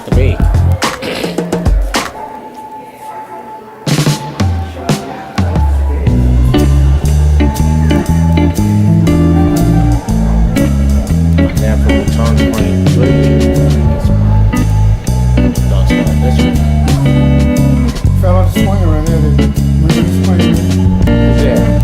got to be. Natural tongue spring drinking. Don't start this one. Fell off the swing around there. When you swing. Yeah.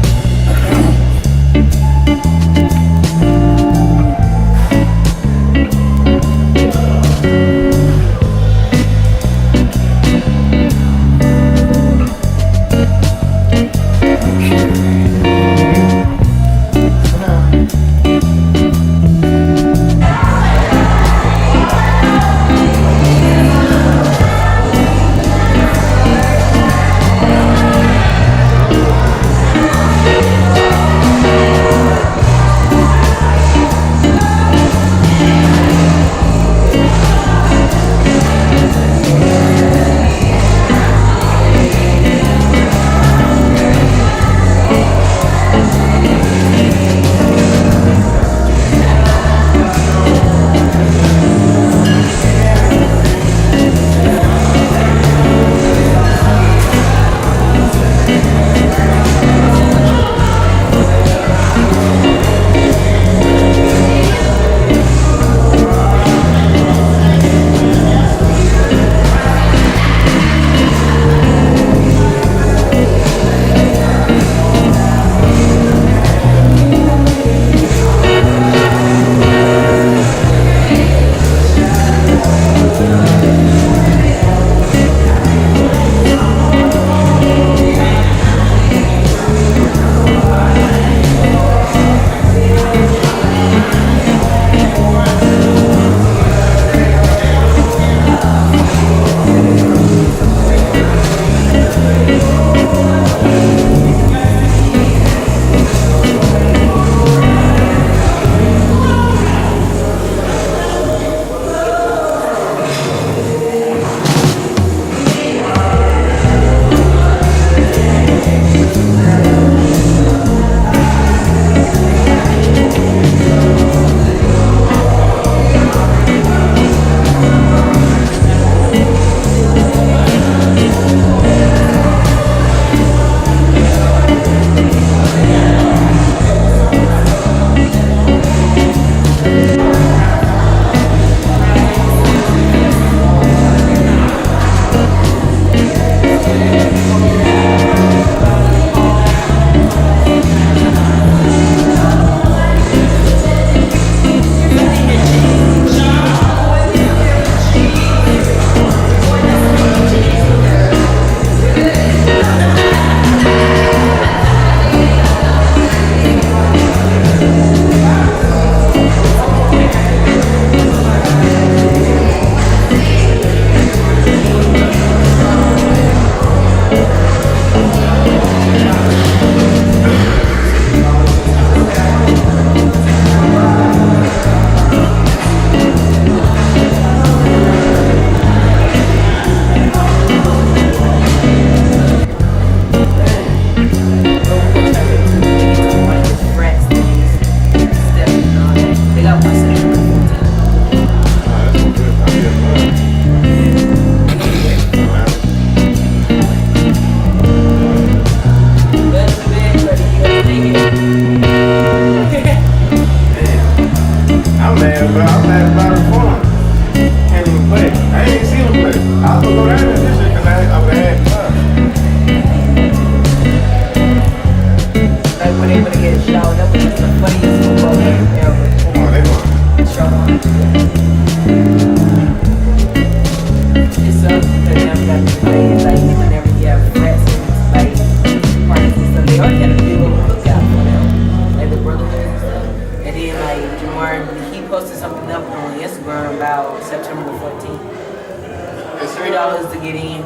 $3 to get in.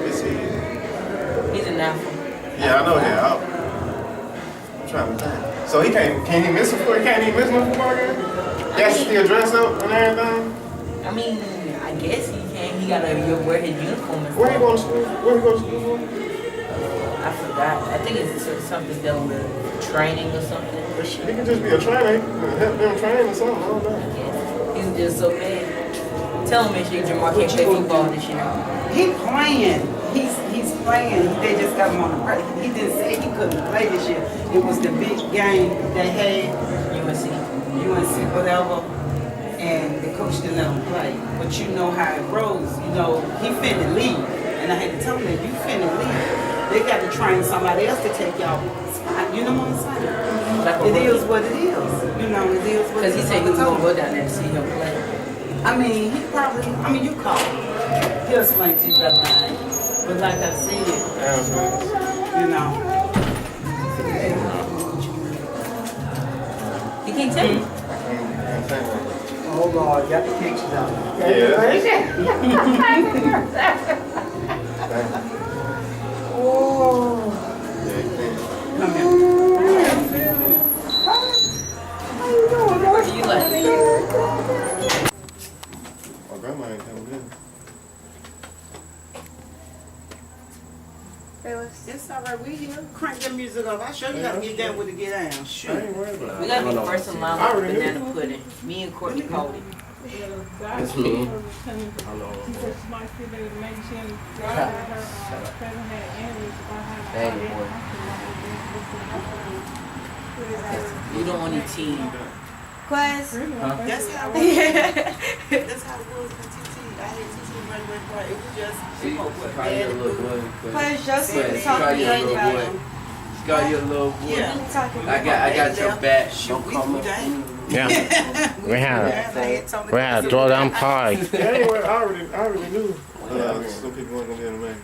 Is he? He's a Nephew. Yeah, I know that. I'm trying to think. So he can't he miss a football? He can't even miss no football game? He has to still dress up and everything? I mean, I guess he can. He gotta wear his uniform and Where he stuff. going to school? Where he go to school for? I forgot. I think it's something dealing with training or something. But shit, he could just be a trainer. He can help them train or something. I don't know. Yes. He's just so bad. Tell him, make sure Jamar can't play football this year. He playing. He's playing. They just got him on the practice. He didn't say he couldn't play this year. It was the big game they had, UNC, whatever, and the coach didn't let him play. But you know how it rolls. You know, he finna leave. And I had to tell him that you finna leave. They got to train somebody else to take y'all spot. You know what I'm saying? It is what it is. You know, it is what it is. Because he said he was going to go down there to see him play. I mean, he probably, you call him. He'll explain to you better than I am. But like I said, you know. He can't tell you. Oh Lord, got the pictures out. Oh. Come here. How you doing, boy? What do you like? My grandma ain't coming in. It's all right, we here. Crank the music up. I sure you gotta get that with the get down. I Shoot. ain't worried about it. We got to be first in line I with already knew. banana pudding. Me and Courtney called it. It's me. Hello. Hey, boy. You don't want any tea. Class. Huh? That's how it was. That's how it was with TT. I had TT right. It was just See, try your little boy. Class Justin Try was talking your great little about boy. him. Got your little boy. Yeah. I got your back. Don't We come do up. that. Yeah. We had We throw down pie. Yeah, anyway, I already knew. Some people weren't gonna be in the main.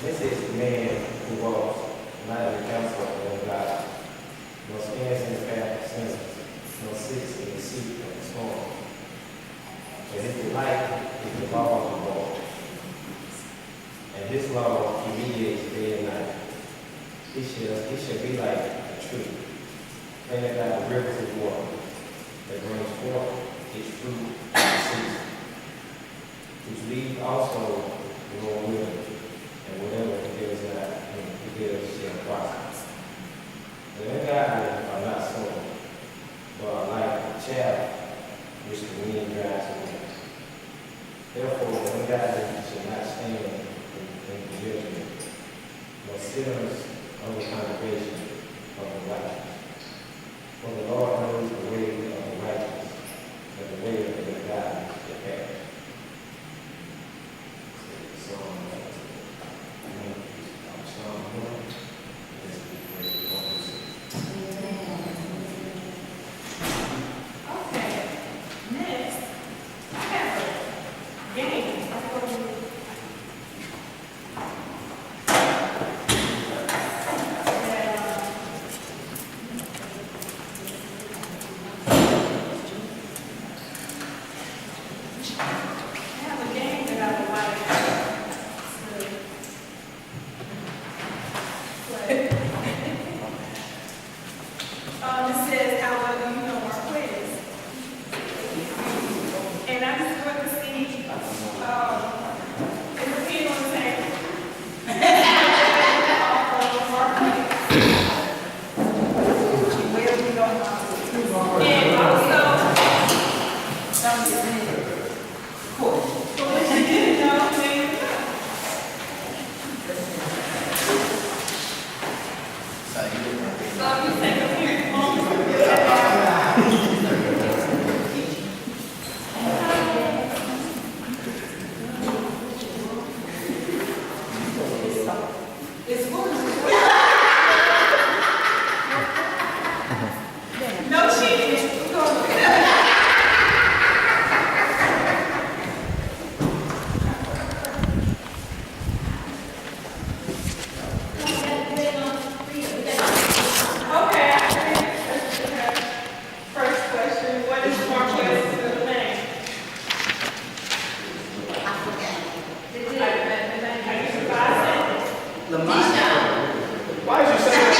This is the man who walks not in the counsel of God, nor stands in the path of sinners, nor sits in the seat of the scornful. And his delight is the law of the Lord. And his law he mediates day and night. It shall be like a tree, planted by the rivers of water, that brings forth its fruit in the season, whose leaf also will wither, and whatever he does not, he does shall prosper. The ungodly are not so, but are like the chaff which the wind drives away. Therefore, the ungodly shall not stand in the judgment, nor sinners of the congregation of the righteous. For the Lord knows the way of the righteous, but the way of the ungodly shall perish. Psalm 1. Let's be prayed. Okay, next, I have a game. I have a game that I would like to play. It says, how well do you know our quiz? And I just want to see, is the pen on the table? And also, for what you didn't know, then, so you take a few moments. No cheating. Okay. First question, what is Marquez's middle name? I give you 5 seconds. Why did you say that?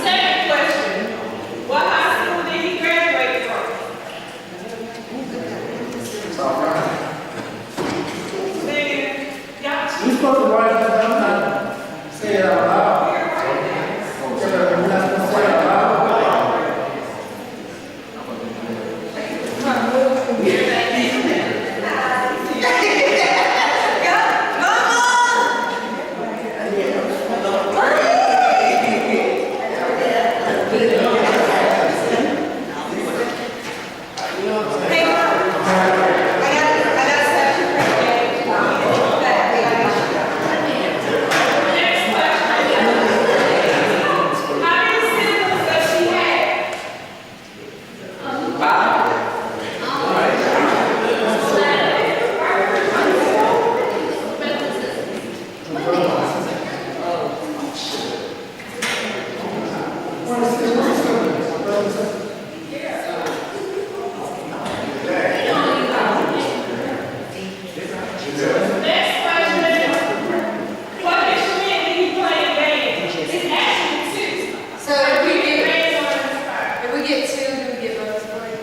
Second question, what high school did he graduate from? Then, y'all You're supposed to write that down and say it out loud. You're not supposed to say it out loud. next question. How many siblings does she have? Next question. What instrument do you play in band? It's actually 2. So if we Get get, ready on the spot. if we get 2, then we get bonus points.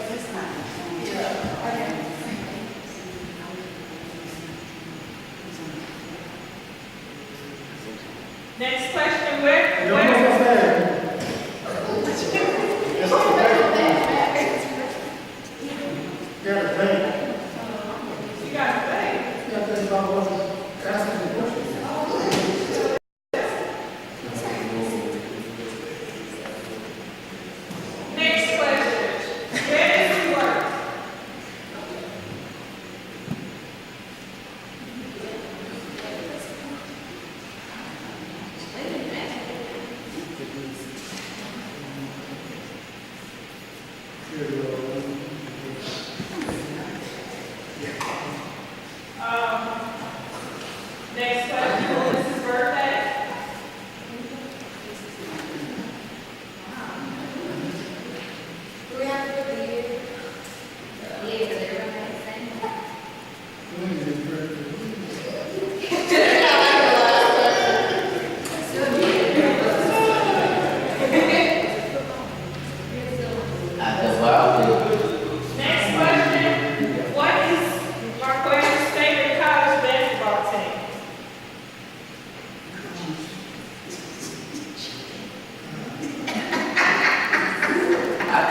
Next question, where? Don't make us mad. You gotta think. You got to play. You gotta think about what's asking the question. Next question, where does he work?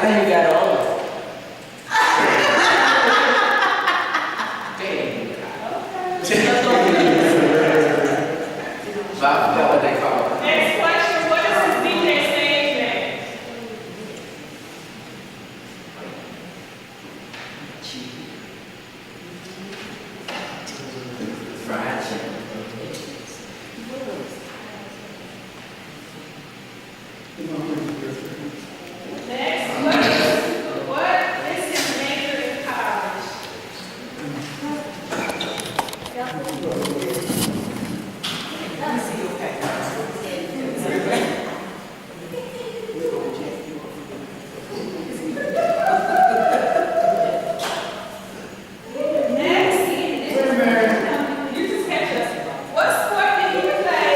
time you got all of it. But I forgot what they call it. Next question, what is his DJ stage name? Fried chicken. Next, what is his major in college? Next, you just catch us. What sport did he play?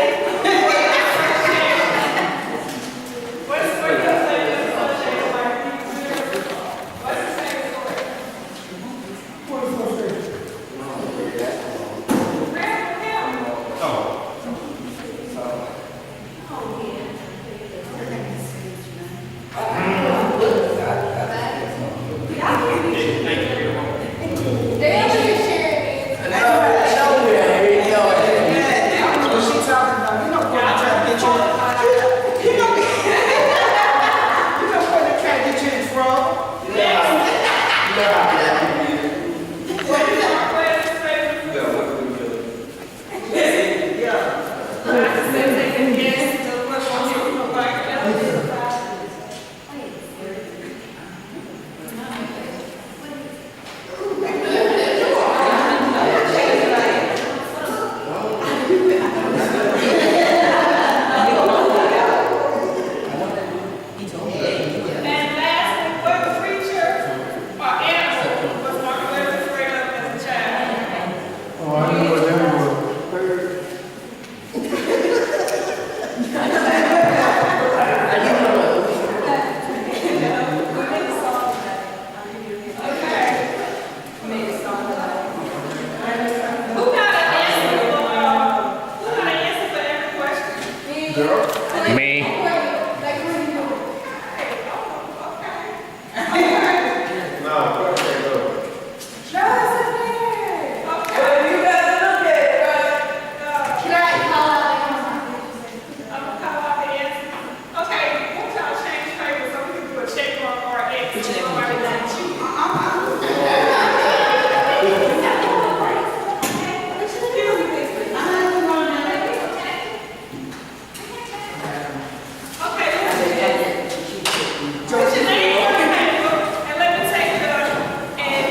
What sport did he play with the Sunshine Squad? What's his favorite sport? Grab him. And lastly, what creature or animal was Mark Lewis afraid of as a child? Oh, I know what that was. Who got an answer for every question? Me. I'm gonna call out the answer. Okay, won't y'all change papers so we can do a check mark or an X? Nobody wants to cheat. Okay, put your name on the paper and let me take it up and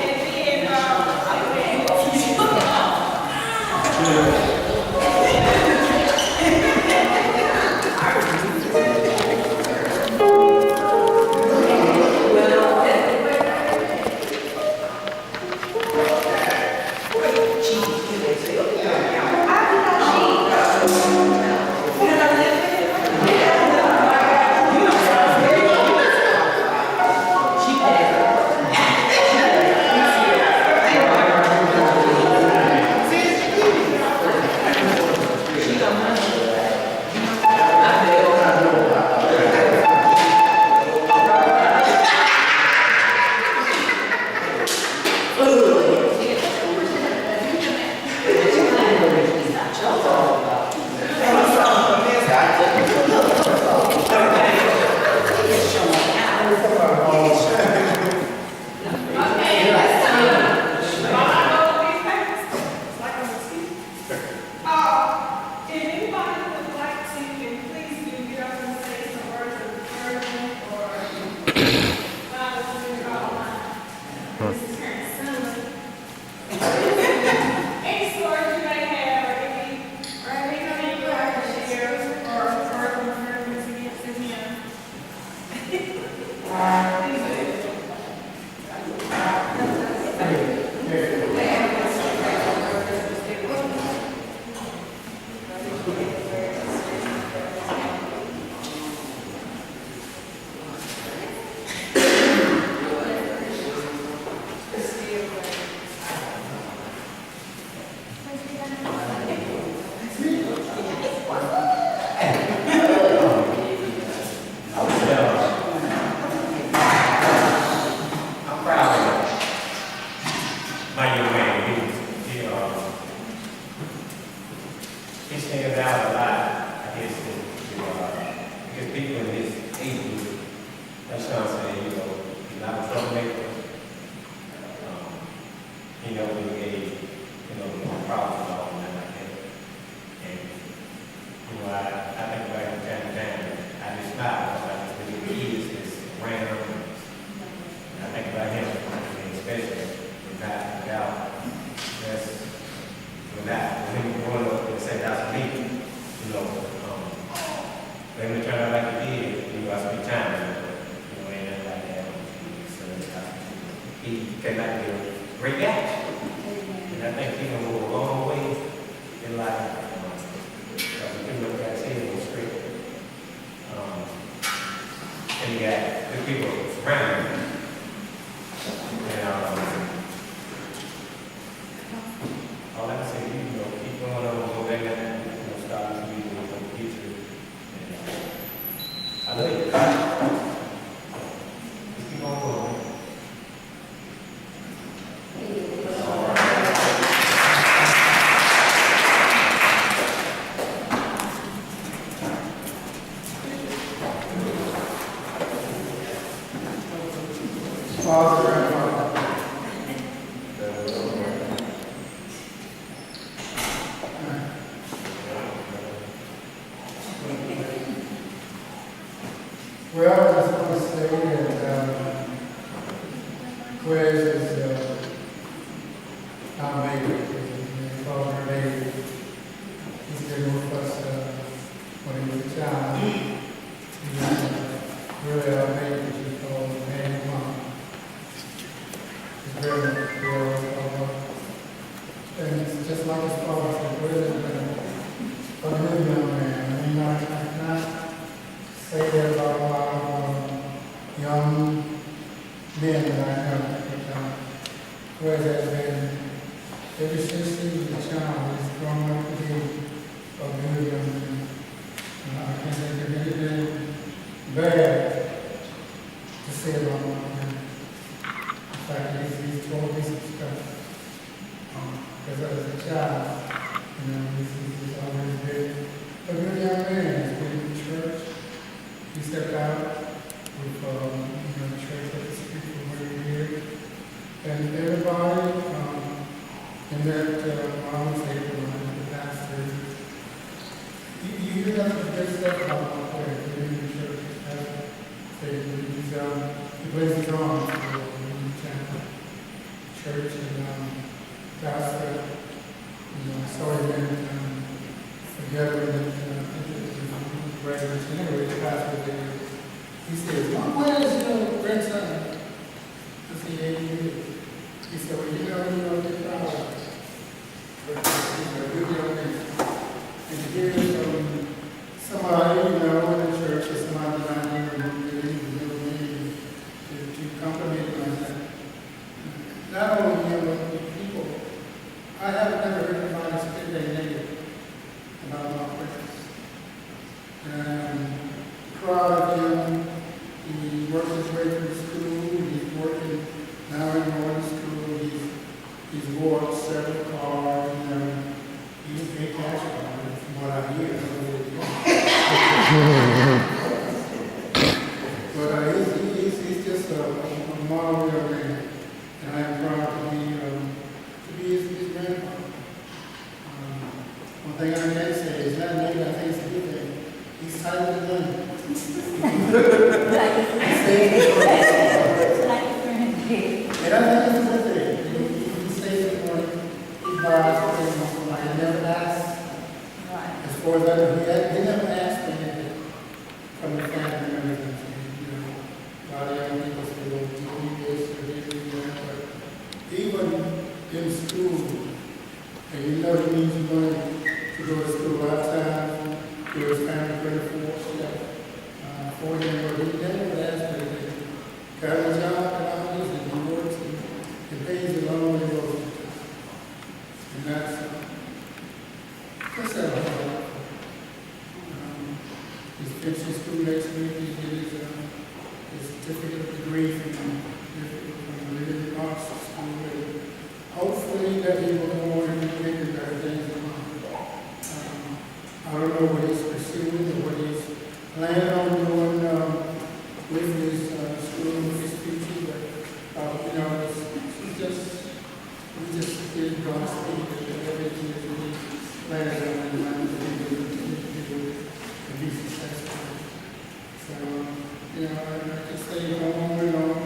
stands out a lot, I guess, because people in his age group, that's what I'm saying, you know, he's not a troublemaker. He never really gave, you know, the problems and all that like that. And, you know, I think back in time to time, I just smile because I just believe he is this random. And I think about him, and especially without when he was growing up in the same house with me, you know, when he turned out like he did, you know, I spent time with him, you know, ain't nothing like that. So he came out to be a great guy. And I think he can go a long way in life. Because he can look at his head was straight. And he got good people around him. And all I can say, you know, keep going on, go back there, you know, start this music, go get you. And I love you. Just keep on going. Father, grandfather. Well, I just want to say that Quez is our baby. We call her baby. He's been with us when he was a child. He's really our baby, which is called man mom. He's very much and it's just like his father said, really a good young man. I mean, I cannot say that about a lot of young men that I know. But has been, ever since he was a child, he's grown up to be a good young man. I can't think of anything bad to say about him. In fact, he's told me some stuff. Because as a child, you know, he's always been a good young man. He's been in church. He stepped out with, you know, church at the street from where we live. And everybody in that, I would say, the pastor, you hear that good stuff about the church. He plays his arms for the church and pastor. You know, sorry that together with graduates. Anyway, the pastor there, he says, where is your grandson? I said, yeah, he said, well, you know, get proud of us. But he's a good young man. And to hear from somebody, you know, in the church or somebody around here who really needs to compliment like that. Not only him, but people. I haven't never heard anybody spit their negative about my prayers. And proud of him. He worked his way through school. He's working now in morning school. He's wore several cars. You know, he's a big cash card, from what I hear. But he's just a model young man, and I'm proud to be his grandfather. One thing I can say is not maybe I think it's a good thing. He's tighter than money. And I think it's a good thing. He saves the money. He buys things like he never asks. As far as I know, he never asked for anything from the family members. You know, a lot of young people say, well, do this or that. But even in school, and you know he needs money to go to school. A lot of times, his family couldn't afford stuff for him, but he never asked for anything. Got a job and all this, and he works, and it pays a long way to go. And that's that. He's finishing school next week. He did his certificate degree from the Liberty Arts School. And hopefully that he will go on and make better things in life. don't know what he's pursuing or what he's planning on doing with his school, with his future, but you know, we just give God speed that everything that he plans on in life that he will continue to do and be successful. So, you know, I can stay on and on.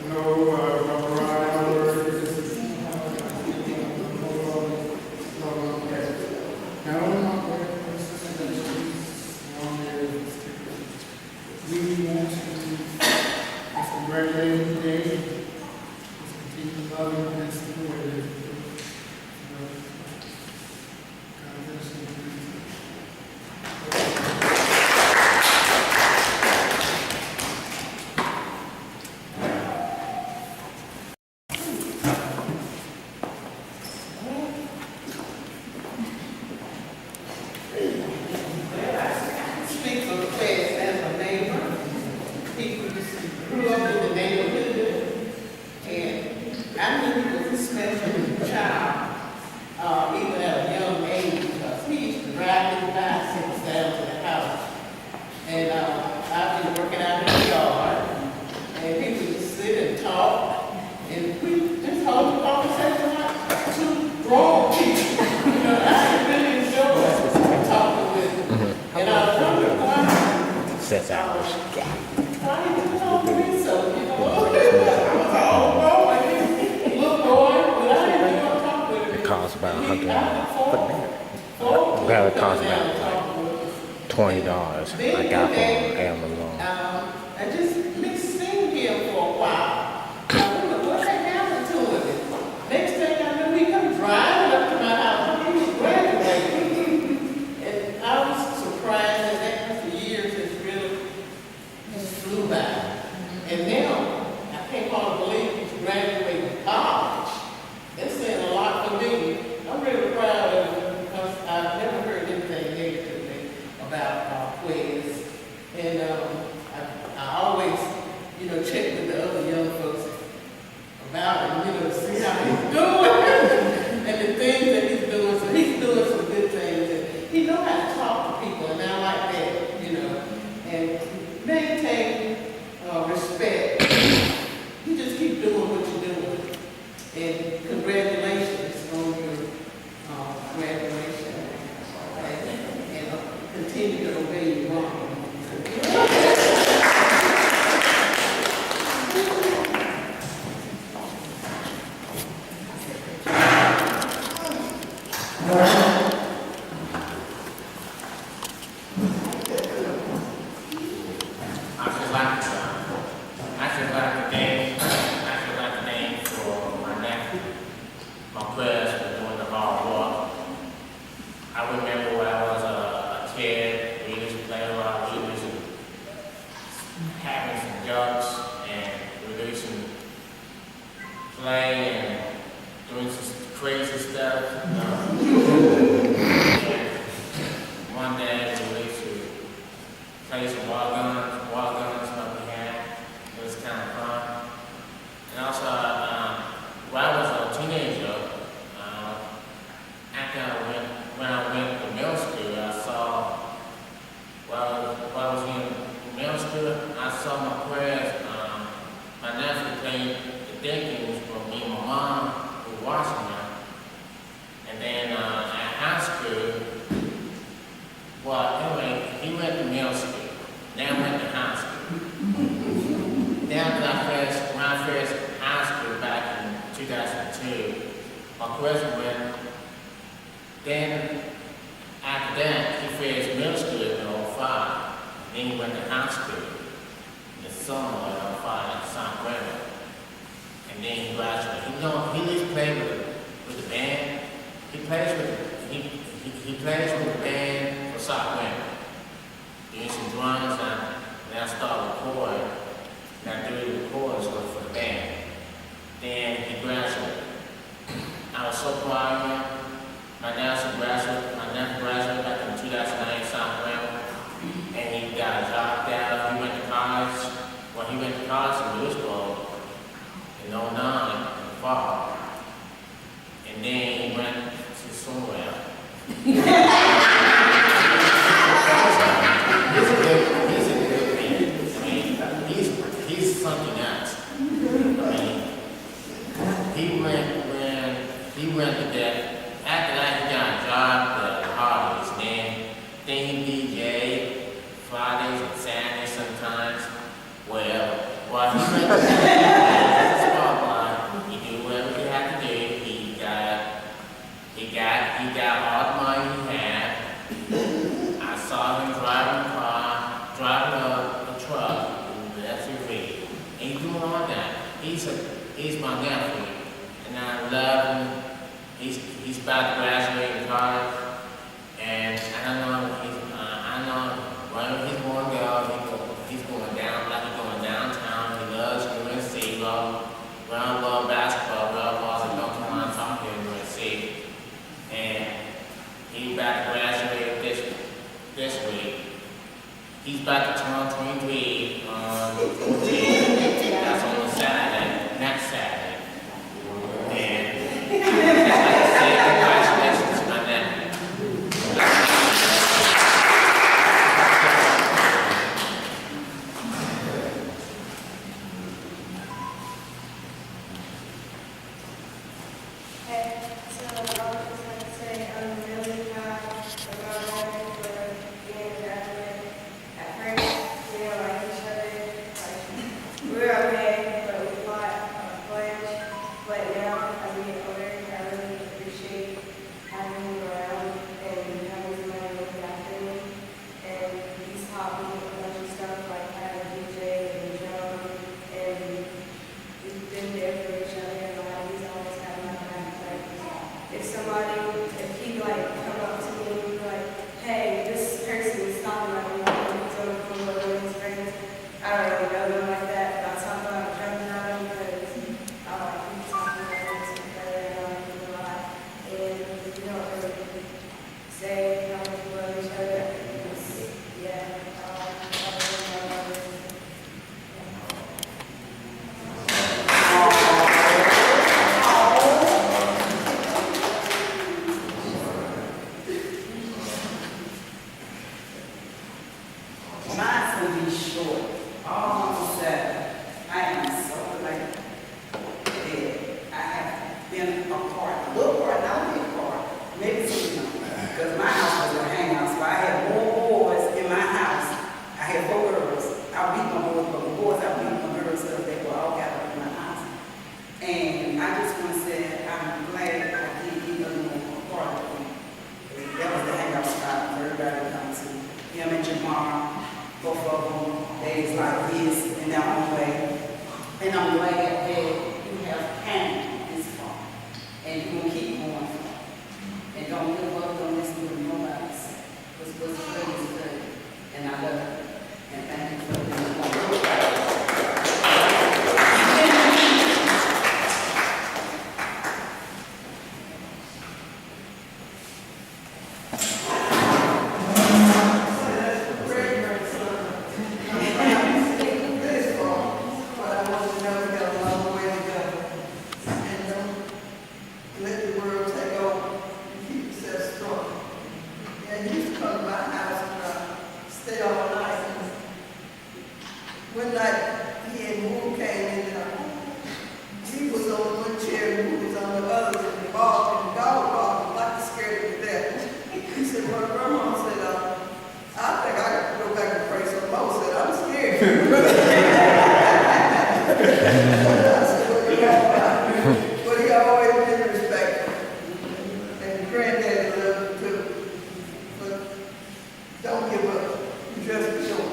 No, Mariah, now, one more question that she's on there is we want to just congratulate you today. Just continue loving and supporting you. God bless you. Speak for the class as a neighbor. People just grew up in the neighborhood, and I knew he was a special child, even at a young age, because he used to drive his bicycles down to the house. And I've been working out in the yard, and people just sit and talk, and we just hold the conversation like two grown people. You know, I really enjoy talking with them. And I was wondering why. Sets hours. Why did you talk to me so? You know, I was all grown, and little boy, but I didn't know talk with him. It costs about $100. $100. Well, it costs about $20. I got from Amazon. I just missed seeing him for a while. I wonder what had happened to him. Next thing I knew, he come driving up to my house. He was graduating. And I was surprised that for years it's really just flew by. And now I can't hardly believe he's graduating college. It's saying a lot for me. I'm really proud of him because I've never heard anything negatively about Quiz. And I always, you know, check with the other young folks about him, you know, to see how he's doing and the things that he's doing. So he's doing some good things. And he knows how to talk to people, and I like that, you know, and maintain respect. You just keep doing what you're doing. And congratulations on your graduation. And continue to obey your mom. I should like to thank for my nephew, my prayers for doing the hard work. I remember when I was a kid, we used to play around, we used to having some jokes, and we used to play and doing some crazy stuff. One day we used to play some wall guns that we had. It was kind of fun. And also, when I was a teenager, when I went to middle school, I saw, while I was in middle school, I saw my prayers, my nephew playing the deacons for me and my mom who watched me. And then at high school, well, anyway, he went to middle school. Then I went to high school. Then when I first high school back in 2002, my cousin went. Then after that, he finished middle school in 2005. Then he went to high school in the summer of 2005 in San Quentin. And then he graduated. You know, he used to play with the band. He plays with the band for San Quentin. Doing some drums, and then I started recording. And I do the records for the band. Then he graduated. I was so proud of him. My nephew graduated back in 2009 in San Quentin. And he got a job there. He went to college. Well, he went to college in Louisville in 2009 in the fall. And then he went to somewhere. He's something else. I mean, he went to that. After that, he got a job at Harvey's. Then he DJ Fridays and Saturdays sometimes. Well, while he went to that, he do whatever he had to do. He got all the money he had. I saw him driving a car, driving a truck, that's his read. He's doing all that. He's my nephew, and I love him. He's about to graduate in college, and I know wherever he's going to go, he's going down like he's going downtown. He loves UNC, love basketball, love balls, and don't come on talk to UNC. And he's about to graduate this week. He's about to turn 23 on 14. That's on Saturday, next Saturday. And I'd like to say congratulations to my nephew. Okay, so I would just like to say I'm really proud of my brother for being graduated. At first, we didn't like each other. Like, we were okay, but we fought a bunch. But now, as we get older, I really appreciate having him around and having somebody looking after me. And he's taught me a bunch of stuff, like how to DJ and drum, and we've been there for each other. And he's always had my back. Like, if he like come up to me and be like, hey, this person is talking about me, he's on the phone with his friends. I don't really know them like that, but I talk about jumping at him because I like him talking about him together and I like him a lot. And we don't really say how much we love each other. Yeah, I love him. Mine's gonna be short. Almost that I am so like dead. I have been apart, a little part, not a big part, maybe two, because my house was a hangout, so I had more boys in my house. I had 4 girls. I beat my boys, but the boys I beat my girls because they were all gathered in my house. And I just want to say I'm glad I did give them a part of me. That was the hangout spot for everybody to come to. Him and Jamar, both of them, days like this in their own way. And I'm glad that you have came this far. And you're going to keep going far. And don't give up, don't listen to nobody say. What's good is good. And I love it. And thank you for being one night, he and Moon came in, he was on one chair, and Moon was on the other, and the dog barked, like he scared him to death. He said, well, Grandma said, I think I got to go back and pray some more. Said, I'm scared. I said, well, you know, but he always been respectful. And Granddaddy loved him too. But don't give up. You just be sure.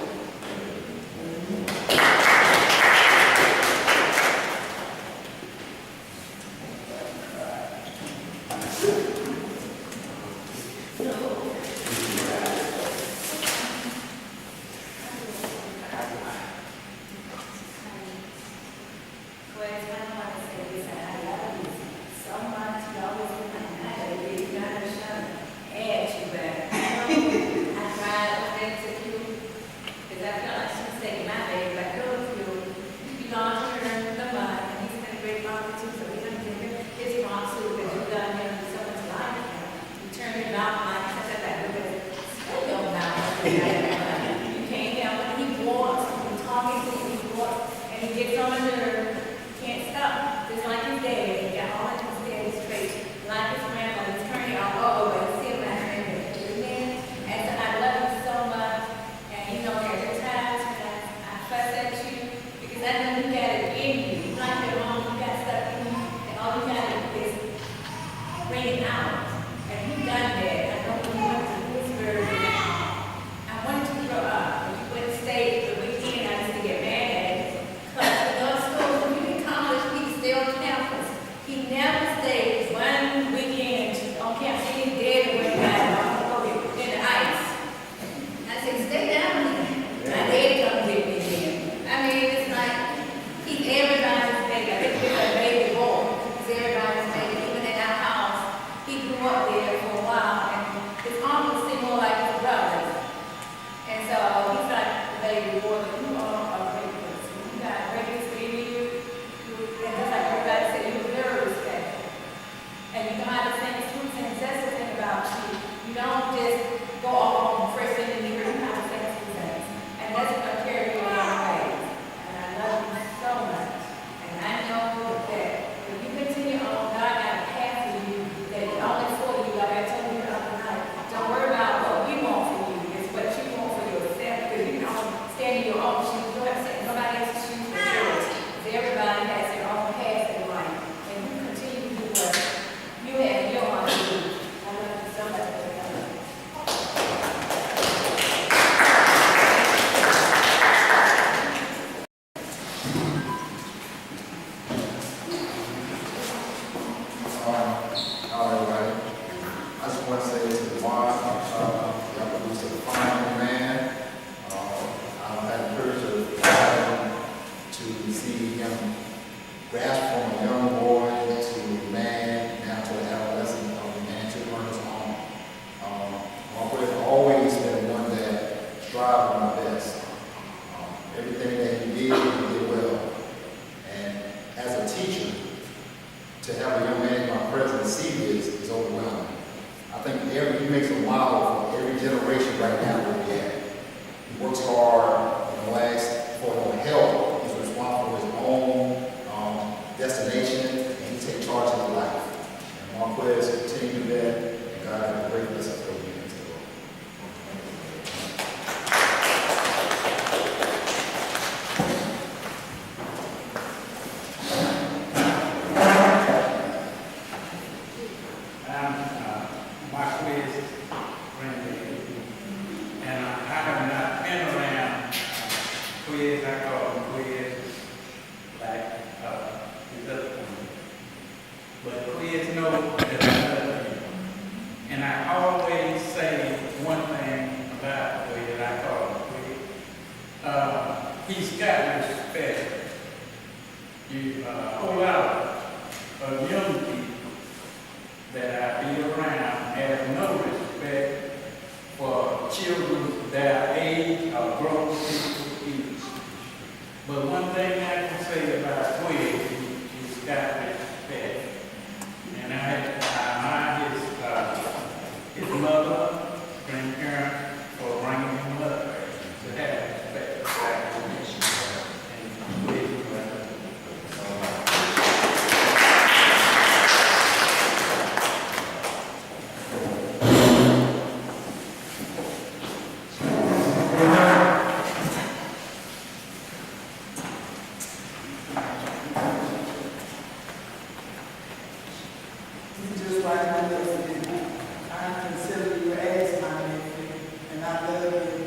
His mom, too, because you done him so much life. You turned him out like You can't help it. He walks, he's talking to you, he walks, and he gets on the nerve. Can't stop. Just like his dad. He got all of his dad's traits. Like his grandmother, he's turning out all over. He's still my grandmother. Amen. And so I love him so much. And you know, there are times when I fuss at you because I know you got it in you. It's like your mom, you got stuff in you, and all you got to do is bring it out. And he done that. I know when you went to Pittsburgh, I wanted to grow up. When you went to state the weekend, I used to get mad at him. Because in those schools, when you in college, he stay on campus. He never stayed one weekend on campus. He didn't dare to wear that in the ice. I said, stay down here. My daddy come get me here. I mean, it's like, he's everybody's baby. I think he's a baby boy. He's everybody's baby. Even in our house, he grew up there for a while. And his uncles seem more like his brothers. And so he's like the baby boy, but you all are great person. You got great history in you. And just like everybody said, you're very respectful. And you know how to sing truth, and that's the thing about you. You don't just go off on the first thing you hear, you know how to sing two things. And that's going to carry you a long way. And I love you so much. And I know that if you continue on, God got a path for you that He only for you, like I told you the other night. Don't worry about what we want for you. It's what you want for yourself. Because you can only stand in your own shoes. You don't have to stand in nobody else's shoes but yours. Because everybody has their own path in life. And you continue to do what you have in your heart to do. I love you so much. All right. I just want to say to the wife, y'all produced a fine man. I've had the privilege of to see him grasp from a young boy to a man, now to an adolescent, a man to learn his own. Mark has always been one that strived for my best. Everything that he did well. And as a teacher, to have a young man in my presence see this is overwhelming. I think he makes a model for every generation right now where we're at. He works hard, asks for no help. He's responsible for his own destination, and he takes charge of his life. And Marquez continue to do that, and God has a great blessing for you. He's got respect. A whole lot of young people that I be around have no respect for children their age or grown people age. But one thing I can say about Quinn, he's got respect. And I admire his mother, grandparents, for bringing him up to have respect. Just like my nephew, I consider you as my nephew, and I love you.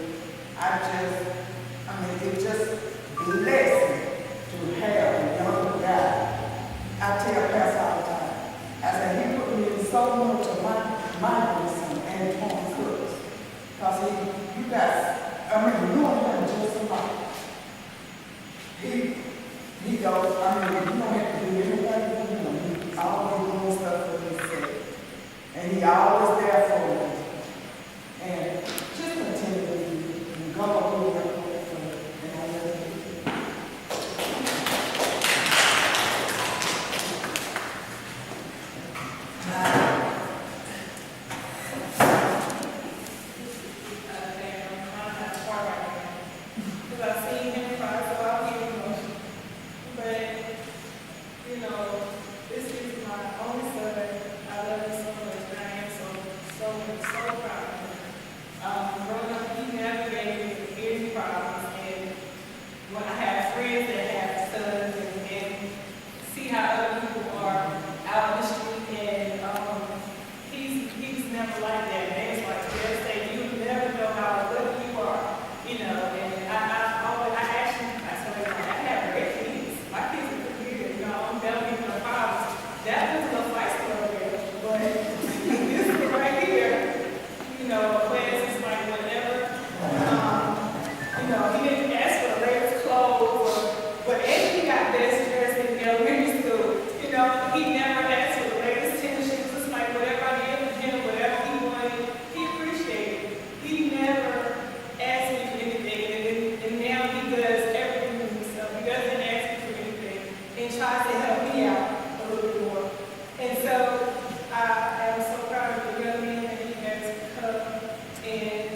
am so proud of him. Growing up, he never gave me any problems, and when I have friends that have sons and see how other people are out in the street, and he's never like that. And it's like they'll say, you never know how good you are, you know. And I actually, I tell you, I have great kids. My kids are pretty good, you know. I'm never giving no problems. That was no fight over there, but this one right here, you know, Wes is like whatever. You know, he didn't ask for the latest clothes or whatever. He got best dressed in elementary school. You know, he never asked for the latest tennis shoes. It's like whatever I gave him, whatever he wanted, he appreciated it. He never asked me for anything, and now he does everything for himself. He doesn't ask me for anything and tries to help me out a little bit more. And so I am so proud of the young man that he has become, and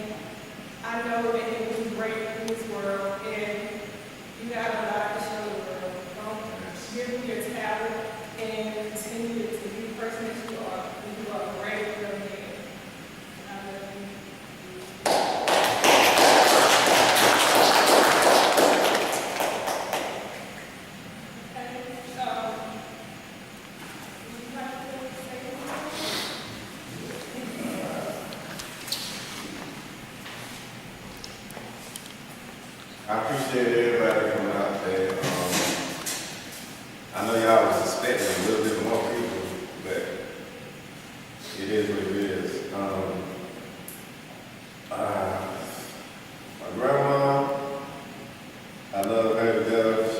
I know that he will be great in this world, and you have a lot to show the world. Don't give me your talent and continue to be the person that you are. You are a great young man. I love you. Okay, would you like to say anything? I appreciate everybody coming out today. I know y'all was expecting a little bit more people, but it is what it is. My grandma, I love her to death.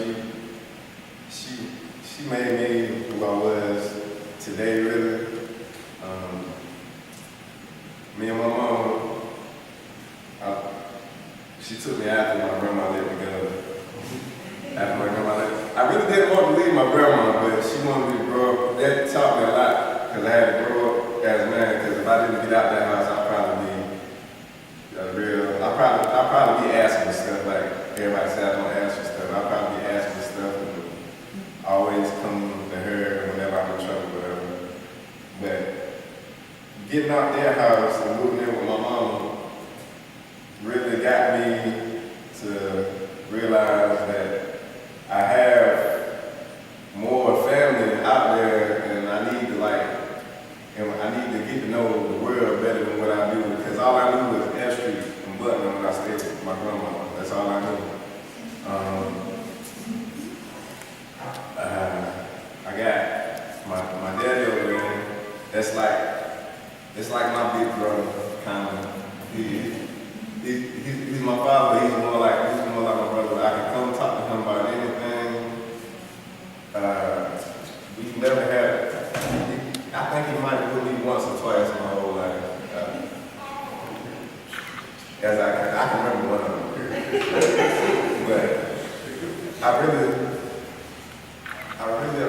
She made me who I was today, really. Me and my mom, she took me after my grandma let me go. After my grandma let, I really didn't want to leave my grandma, but she wanted me to grow up. That taught me a lot, because I had to grow up as a man, because if I didn't get out that house, I'd probably be I'd probably be asking stuff, like everybody said I don't ask for stuff. I'd probably be asking stuff and always come to her whenever I'm in trouble, whatever. But getting out their house and moving in with my mom really got me to realize that I have more family out there, and I need to get to know the world better than what I do, because all I knew was F Street and Button when I stayed with my grandma. That's all I knew. I got my daddy over there. It's like my big brother, kind of. He's my father. He's more like my brother. I can come talk to him about anything. We've never had. I think he might have put me once or twice in my whole life. As I can remember one of them. But I really I don't even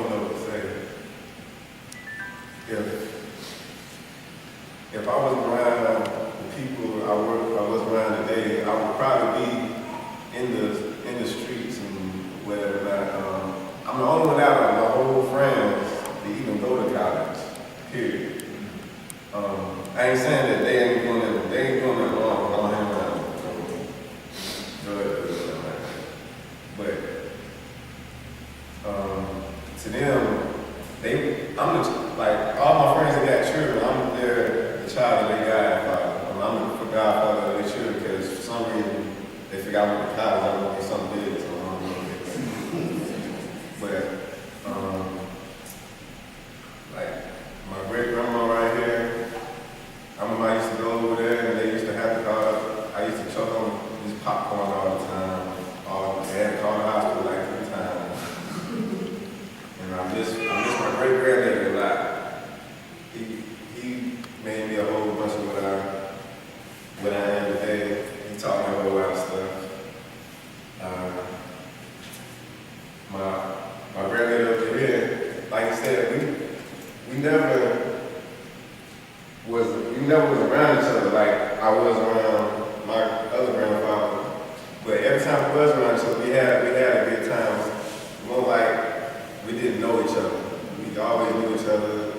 know what to say. If I was around the people I was around today, I would probably be in the streets and whatever. I'm the only one out of my whole friends to even go to college. Period. I ain't saying that they ain't doing that wrong. I don't hang around drugs or like that. But to them, like all my friends that got children, I'm the child of their godfather. I'm the godfather of their children because for some reason they figure I went to college, I want to be something big, so I don't know. But like my great grandma right here, I remember I used to go over there and they used to have I used to choke on this popcorn all the time. They had to call the hospital like 3 times. And I miss my great granddaddy a lot. He made me a whole bunch of what I am today. He taught me a whole lot of stuff. My granddaddy over here, like he said, we never was around each other like I was around my other grandfather. But every time we was around each other, we had a good time. More like we didn't know each other. We always knew each other.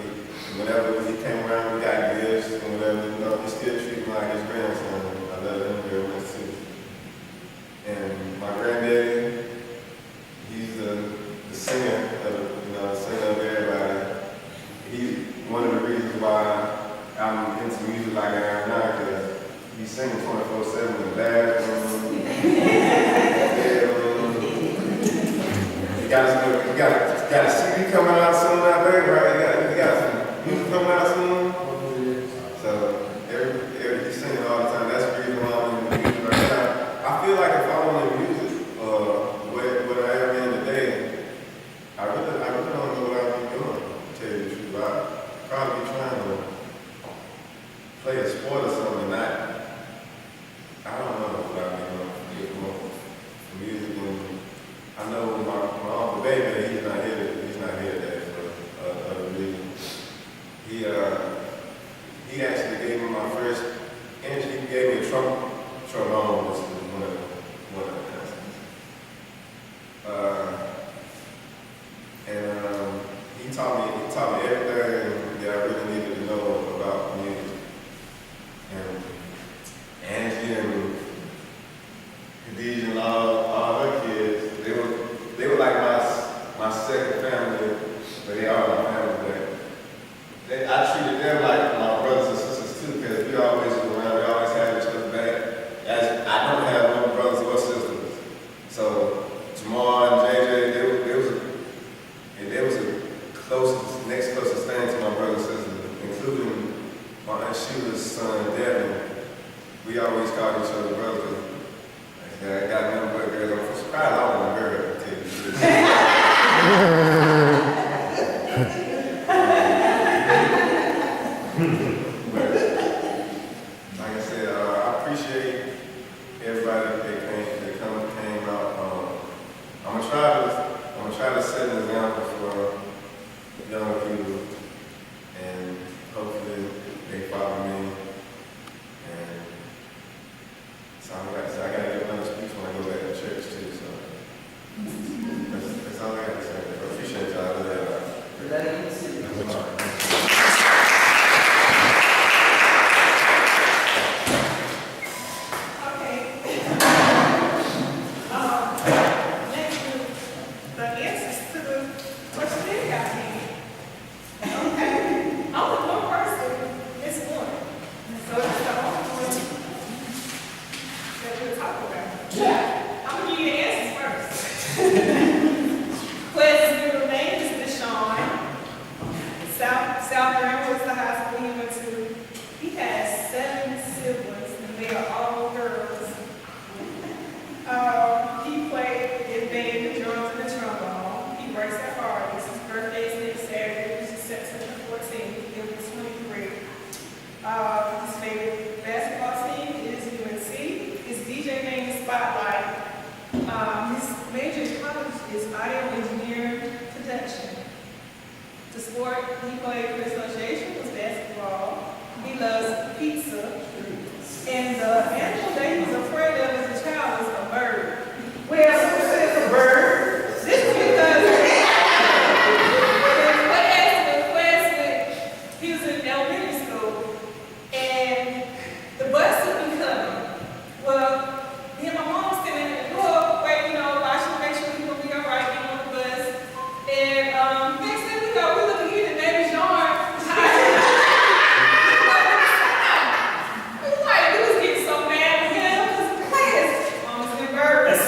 one of the reasons why I'm into music like I am now, because you sing 24/7 in the bathroom, bedroom. You got a CD coming out soon, I think, right? You got some music coming out soon. So he's singing all the time. That's the reason why I'm in the music right now. I feel like if I want to music, what I am in today, I really don't know what I'd be doing, to tell you the truth. I'd probably be trying to play a sport or something, not, I don't know what I'd be doing for music. And I know my uncle baby, he's not here today for other reasons. He actually gave me my first, and he gave me a trombone, which is one of the instruments. He taught me everything that I really needed to know about music. And Angie and Khadijah and all her kids, they were like my second family, but they are my family. But I treated them like my brothers and sisters too, because we always go around, we always have each other back. As I don't have no brothers or sisters. So Jamal and JJ, they was the next closest thing to my brother and sister, including my Aunt Sheila's son, Devin. We always called each other brothers. I got nothing but girls. I'm surprised I wasn't a girl, to tell you the truth. But, like I said, I appreciate everybody that came out. I'm gonna try to set an example for young people, and hopefully they follow me. And so I gotta give another speech when I go back to church too. So that's all I got to say. I appreciate y'all. The answers to the question they got me. Okay. I'm the one person, it's one. So it's the only one that we'll talk about. I'm gonna give you the answers first. Question name is Deshaun. South Grand was the high school he went to. He has 7 siblings, and they are all girls. He played in band, the drums, and the trombone. He works at Hardee's. His birthday is next Saturday, which is September 14th. He'll be 23. His favorite basketball team is UNC. His DJ name is Spotlight. His major in college is audio engineering production. The sport he played for the association was basketball. He loves pizza. And the animal that he was afraid of as a child was a bird. Well, who says a bird? This is because he was in elementary school, and the bus would be coming. Well, me and my mom was sitting in the door, waiting, watching to make sure he would be all right, getting on the bus. And next thing we look at the baby's yard. We was getting so mad with him because Mama's been birds.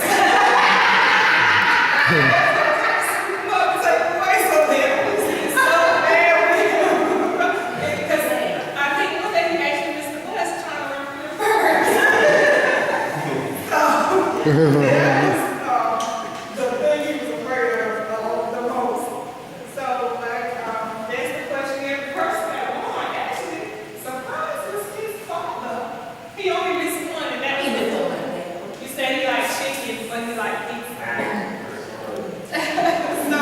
The thing he was afraid of the most. So, that's the question every person that won, actually. Surprise was his father. He only missed one, and that was you said he likes chicken, but he likes pizza. So,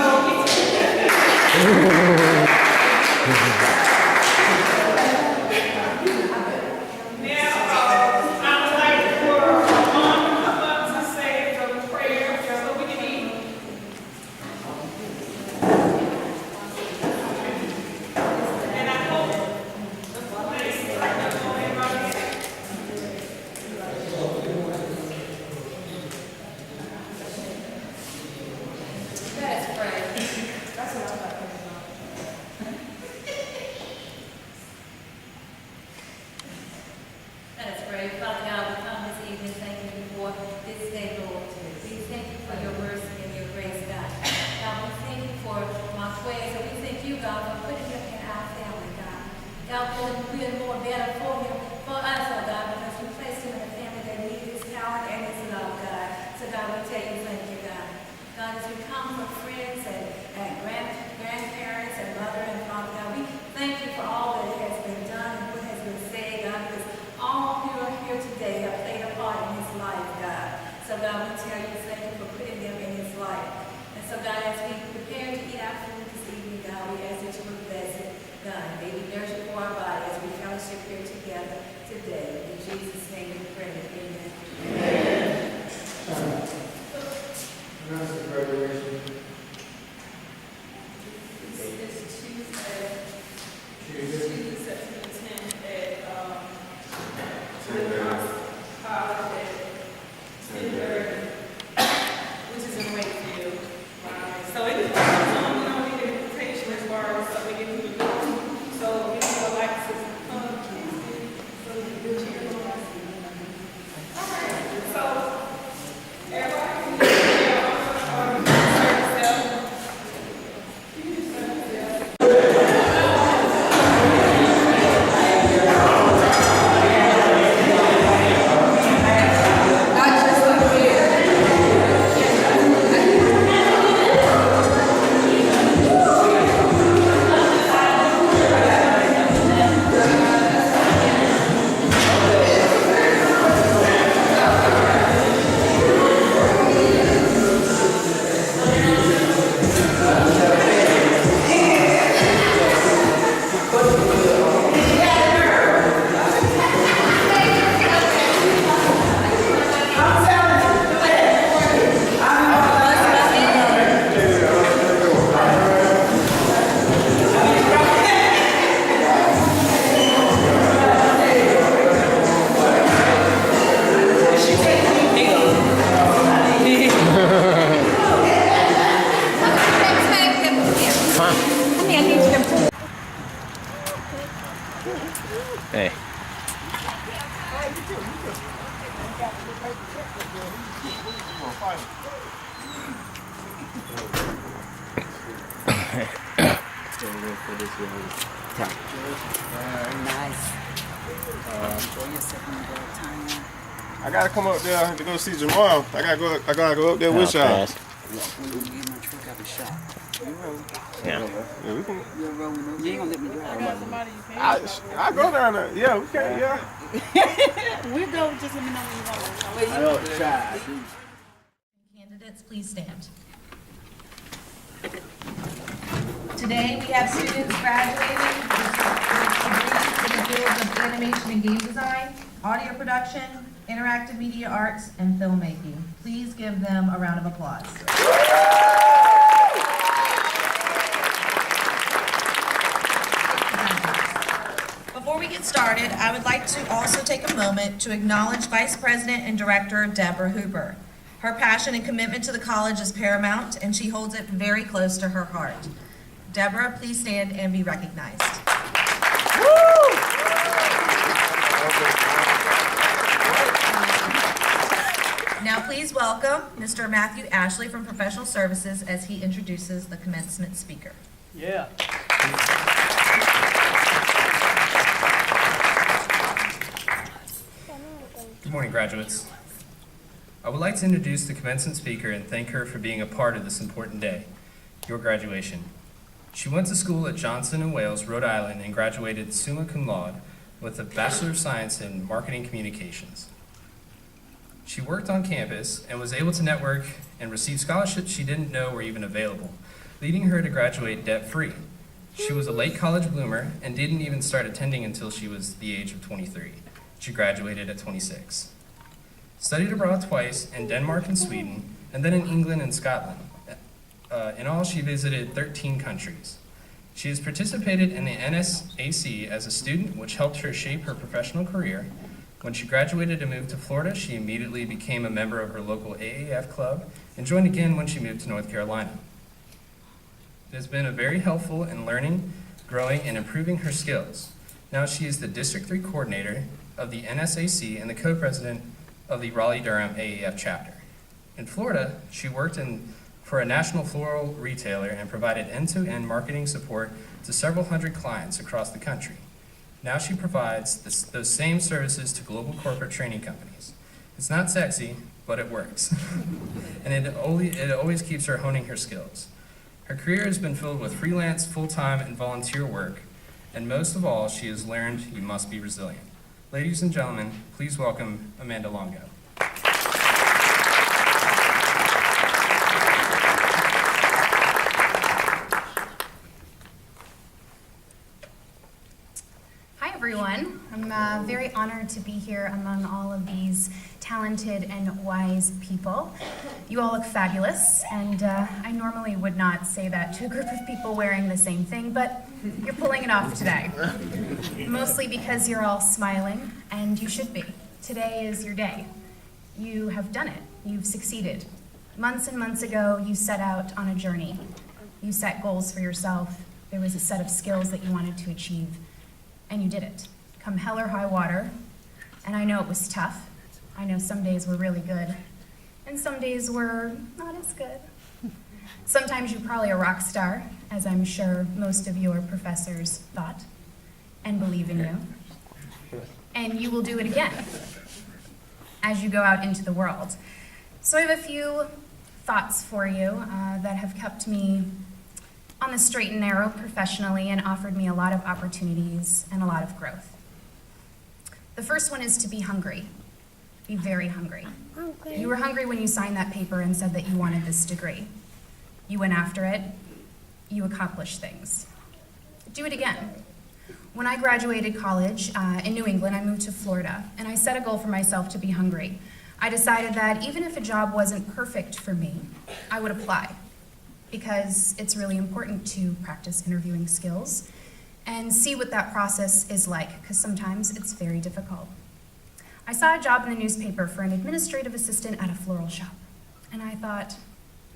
been more better for him, for us, oh God, because we placed him in a family that needs his talent and his love, God. So God, we tell you thank you, God. God, as we come from friends and grandparents and mother and father, God, we thank you for all that has been done and what has been said, God, because all who are here today have played a part in his life, God. So God, we tell you thank you for putting them in his life. And so God, as we prepare to eat our food this evening, God, we ask that you would bless it, God. May we nourish for our body as we fellowship here together today. In Jesus' name we pray. Amen. That's the graduation. It's Tuesday, Tuesday. September 10th at, Tuesday. college at 10:30, which is in Wakefield. So it is, we don't need an invitation as far as so we get people to go. So if you would like to come, so you can cheer on us. All right, so everybody can get Hey. I gotta come up there to go see Jamal. I gotta go up there with y'all. Fast. Yeah. Yeah, we can. You ain't gonna let me drive. I go down there. Yeah, we can. Yeah. We'll go, just let me know when you want to. Candidates, please stand. Today, we have students graduating with degrees in the fields of animation and game design, audio production, interactive media arts, and filmmaking. Please give them a round of applause. Before we get started, I would like to also take a moment to acknowledge Vice President and Director Deborah Hooper. Her passion and commitment to the college is paramount, and she holds it very close to her heart. Deborah, please stand and be recognized. Now please welcome Mr. Matthew Ashley from Professional Services as he introduces the commencement speaker. Yeah. Good morning, graduates. I would like to introduce the commencement speaker and thank her for being a part of this important day, your graduation. She went to school at Johnson and Wales, Rhode Island, and graduated summa cum laude with a Bachelor of Science in Marketing Communications. She worked on campus and was able to network and receive scholarships she didn't know were even available, leading her to graduate debt-free. She was a late college bloomer and didn't even start attending until she was the age of 23. She graduated at 26. Studied abroad twice in Denmark and Sweden, and then in England and Scotland. In all, she visited 13 countries. She has participated in the NSAC as a student, which helped her shape her professional career. When she graduated and moved to Florida, she immediately became a member of her local AAF club and joined again when she moved to North Carolina. It has been very helpful in learning, growing, and improving her skills. Now she is the District 3 coordinator of the NSAC and the co-president of the Raleigh-Durham AAF chapter. In Florida, she worked for a national floral retailer and provided end-to-end marketing support to several hundred clients across the country. Now she provides those same services to global corporate training companies. It's not sexy, but it works. And it always keeps her honing her skills. Her career has been filled with freelance, full-time, and volunteer work, and most of all, she has learned you must be resilient. Ladies and gentlemen, please welcome Amanda Longo. Hi everyone. I'm very honored to be here among all of these talented and wise people. You all look fabulous, and I normally would not say that to a group of people wearing the same thing, but you're pulling it off today. Mostly because you're all smiling, and you should be. Today is your day. You have done it. You've succeeded. Months and months ago, you set out on a journey. You set goals for yourself. There was a set of skills that you wanted to achieve, and you did it. Come hell or high water, and I know it was tough. I know some days were really good, and some days were not as good. Sometimes you're probably a rock star, as I'm sure most of your professors thought and believe in you. And you will do it again as you go out into the world. So I have a few thoughts for you that have kept me on the straight and narrow professionally and offered me a lot of opportunities and a lot of growth. The first one is to be hungry. Be very hungry. You were hungry when you signed that paper and said that you wanted this degree. You went after it. You accomplished things. Do it again. When I graduated college in New England, I moved to Florida, and I set a goal for myself to be hungry. I decided that even if a job wasn't perfect for me, I would apply, because it's really important to practice interviewing skills and see what that process is like, because sometimes it's very difficult. I saw a job in the newspaper for an administrative assistant at a floral shop, and I thought,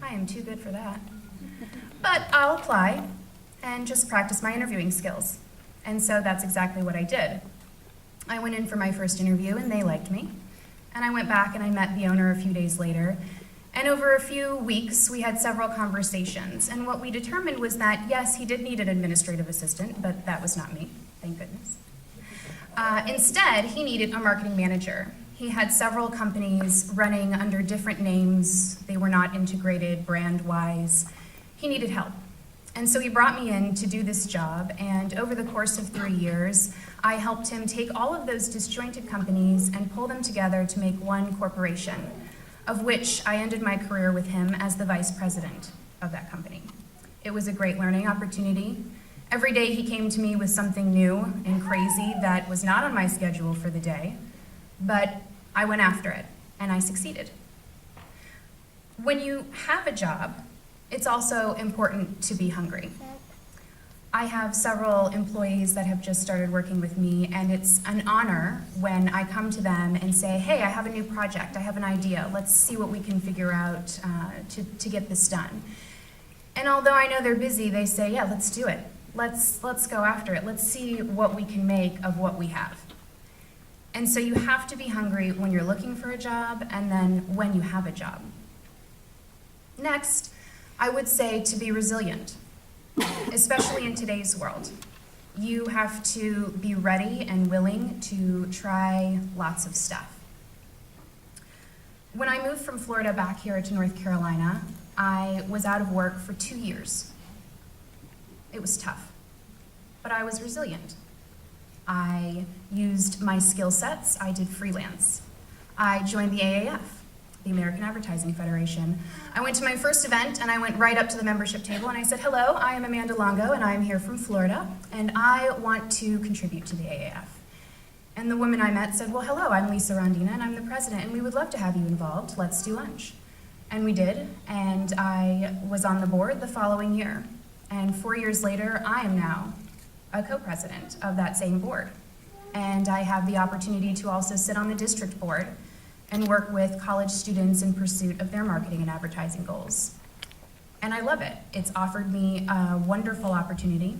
I am too good for that. But I'll apply and just practice my interviewing skills. And so that's exactly what I did. I went in for my first interview and they liked me. And I went back and I met the owner a few days later. And over a few weeks, we had several conversations. And what we determined was that, yes, he did need an administrative assistant, but that was not me, thank goodness. Instead, he needed a marketing manager. He had several companies running under different names. They were not integrated brand-wise. He needed help. And so he brought me in to do this job, and over the course of 3 years, I helped him take all of those disjointed companies and pull them together to make one corporation, of which I ended my career with him as the vice president of that company. It was a great learning opportunity. Every day he came to me with something new and crazy that was not on my schedule for the day, but I went after it, and I succeeded. When you have a job, it's also important to be hungry. I have several employees that have just started working with me, and it's an honor when I come to them and say, hey, I have a new project, I have an idea, let's see what we can figure out to get this done. And although I know they're busy, they say, yeah, let's do it. Let's go after it. Let's see what we can make of what we have. And so you have to be hungry when you're looking for a job and then when you have a job. Next, I would say to be resilient, especially in today's world. You have to be ready and willing to try lots of stuff. When I moved from Florida back here to North Carolina, I was out of work for 2 years. It was tough, but I was resilient. I used my skill sets. I did freelance. I joined the AAF, the American Advertising Federation. I went to my first event and I went right up to the membership table and I said, hello, I am Amanda Longo and I am here from Florida and I want to contribute to the AAF. And the woman I met said, well, hello, I'm Lisa Rondina and I'm the president and we would love to have you involved. Let's do lunch. And we did, and I was on the board the following year. And 4 years later, I am now a co-president of that same board. And I have the opportunity to also sit on the district board and work with college students in pursuit of their marketing and advertising goals. And I love it. It's offered me a wonderful opportunity.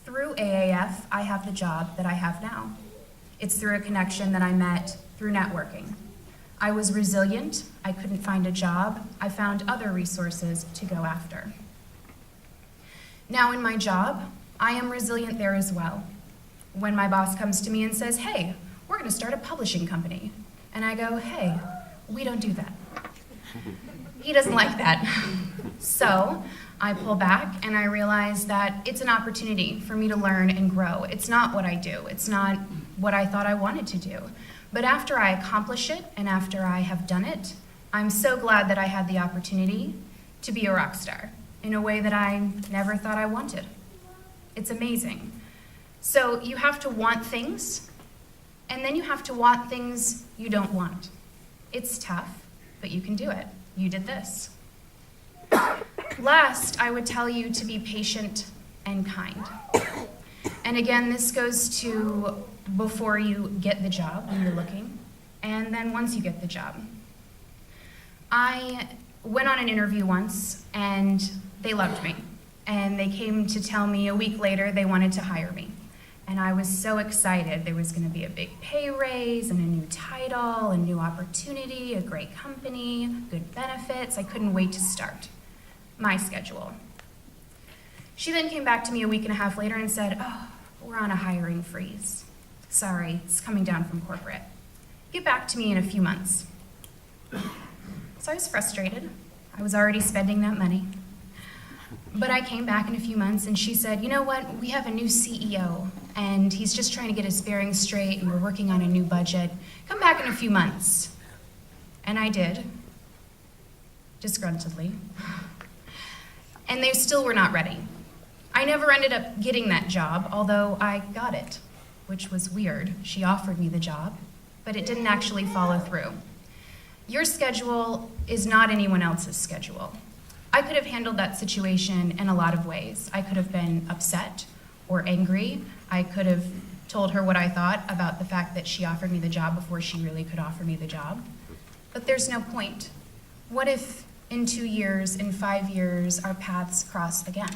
Through AAF, I have the job that I have now. It's through a connection that I met through networking. I was resilient. I couldn't find a job. I found other resources to go after. Now in my job, I am resilient there as well. when my boss comes to me and says, hey, we're gonna start a publishing company. And I go, hey, we don't do that. He doesn't like that. So I pull back and I realize that it's an opportunity for me to learn and grow. It's not what I do. It's not what I thought I wanted to do. But after I accomplish it and after I have done it, I'm so glad that I had the opportunity to be a rock star in a way that I never thought I wanted. It's amazing. So you have to want things, and then you have to want things you don't want. It's tough, but you can do it. You did this. Last, I would tell you to be patient and kind. And again, this goes to before you get the job when you're looking, and then once you get the job. I went on an interview once, and they loved me. And they came to tell me a week later they wanted to hire me. And I was so excited. There was going to be a big pay raise and a new title, a new opportunity, a great company, good benefits. I couldn't wait to start my schedule. She then came back to me a week and a half later and said, oh, we're on a hiring freeze. Sorry, it's coming down from corporate. Get back to me in a few months. So I was frustrated. I was already spending that money. But I came back in a few months and she said, you know what, we have a new CEO and he's just trying to get his bearings straight and we're working on a new budget. Come back in a few months. And I did, disgruntledly. And they still were not ready. I never ended up getting that job, although I got it, which was weird. She offered me the job, but it didn't actually follow through. Your schedule is not anyone else's schedule. I could have handled that situation in a lot of ways. I could have been upset or angry. I could have told her what I thought about the fact that she offered me the job before she really could offer me the job. But there's no point. What if in 2 years, in 5 years, our paths cross again?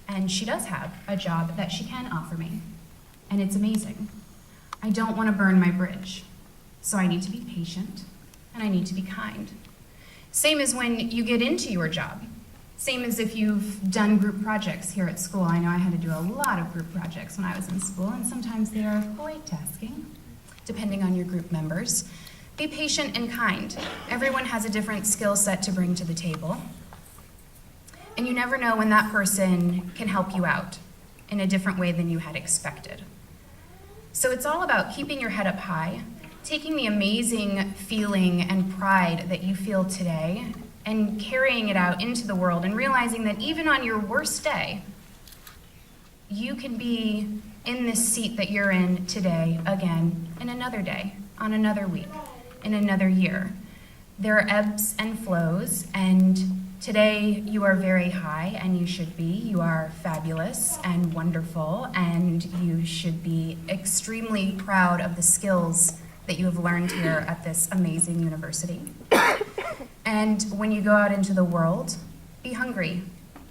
And she does have a job that she can offer me. And it's amazing. I don't want to burn my bridge. So I need to be patient and I need to be kind. Same as when you get into your job. Same as if you've done group projects here at school. I know I had to do a lot of group projects when I was in school, and sometimes they are quite tasking, depending on your group members. Be patient and kind. Everyone has a different skill set to bring to the table. And you never know when that person can help you out in a different way than you had expected. So it's all about keeping your head up high, taking the amazing feeling and pride that you feel today and carrying it out into the world and realizing that even on your worst day, you can be in this seat that you're in today again in another day, on another week, in another year. There are ebbs and flows, and today you are very high, and you should be. You are fabulous and wonderful, and you should be extremely proud of the skills that you have learned here at this amazing university. And when you go out into the world, be hungry.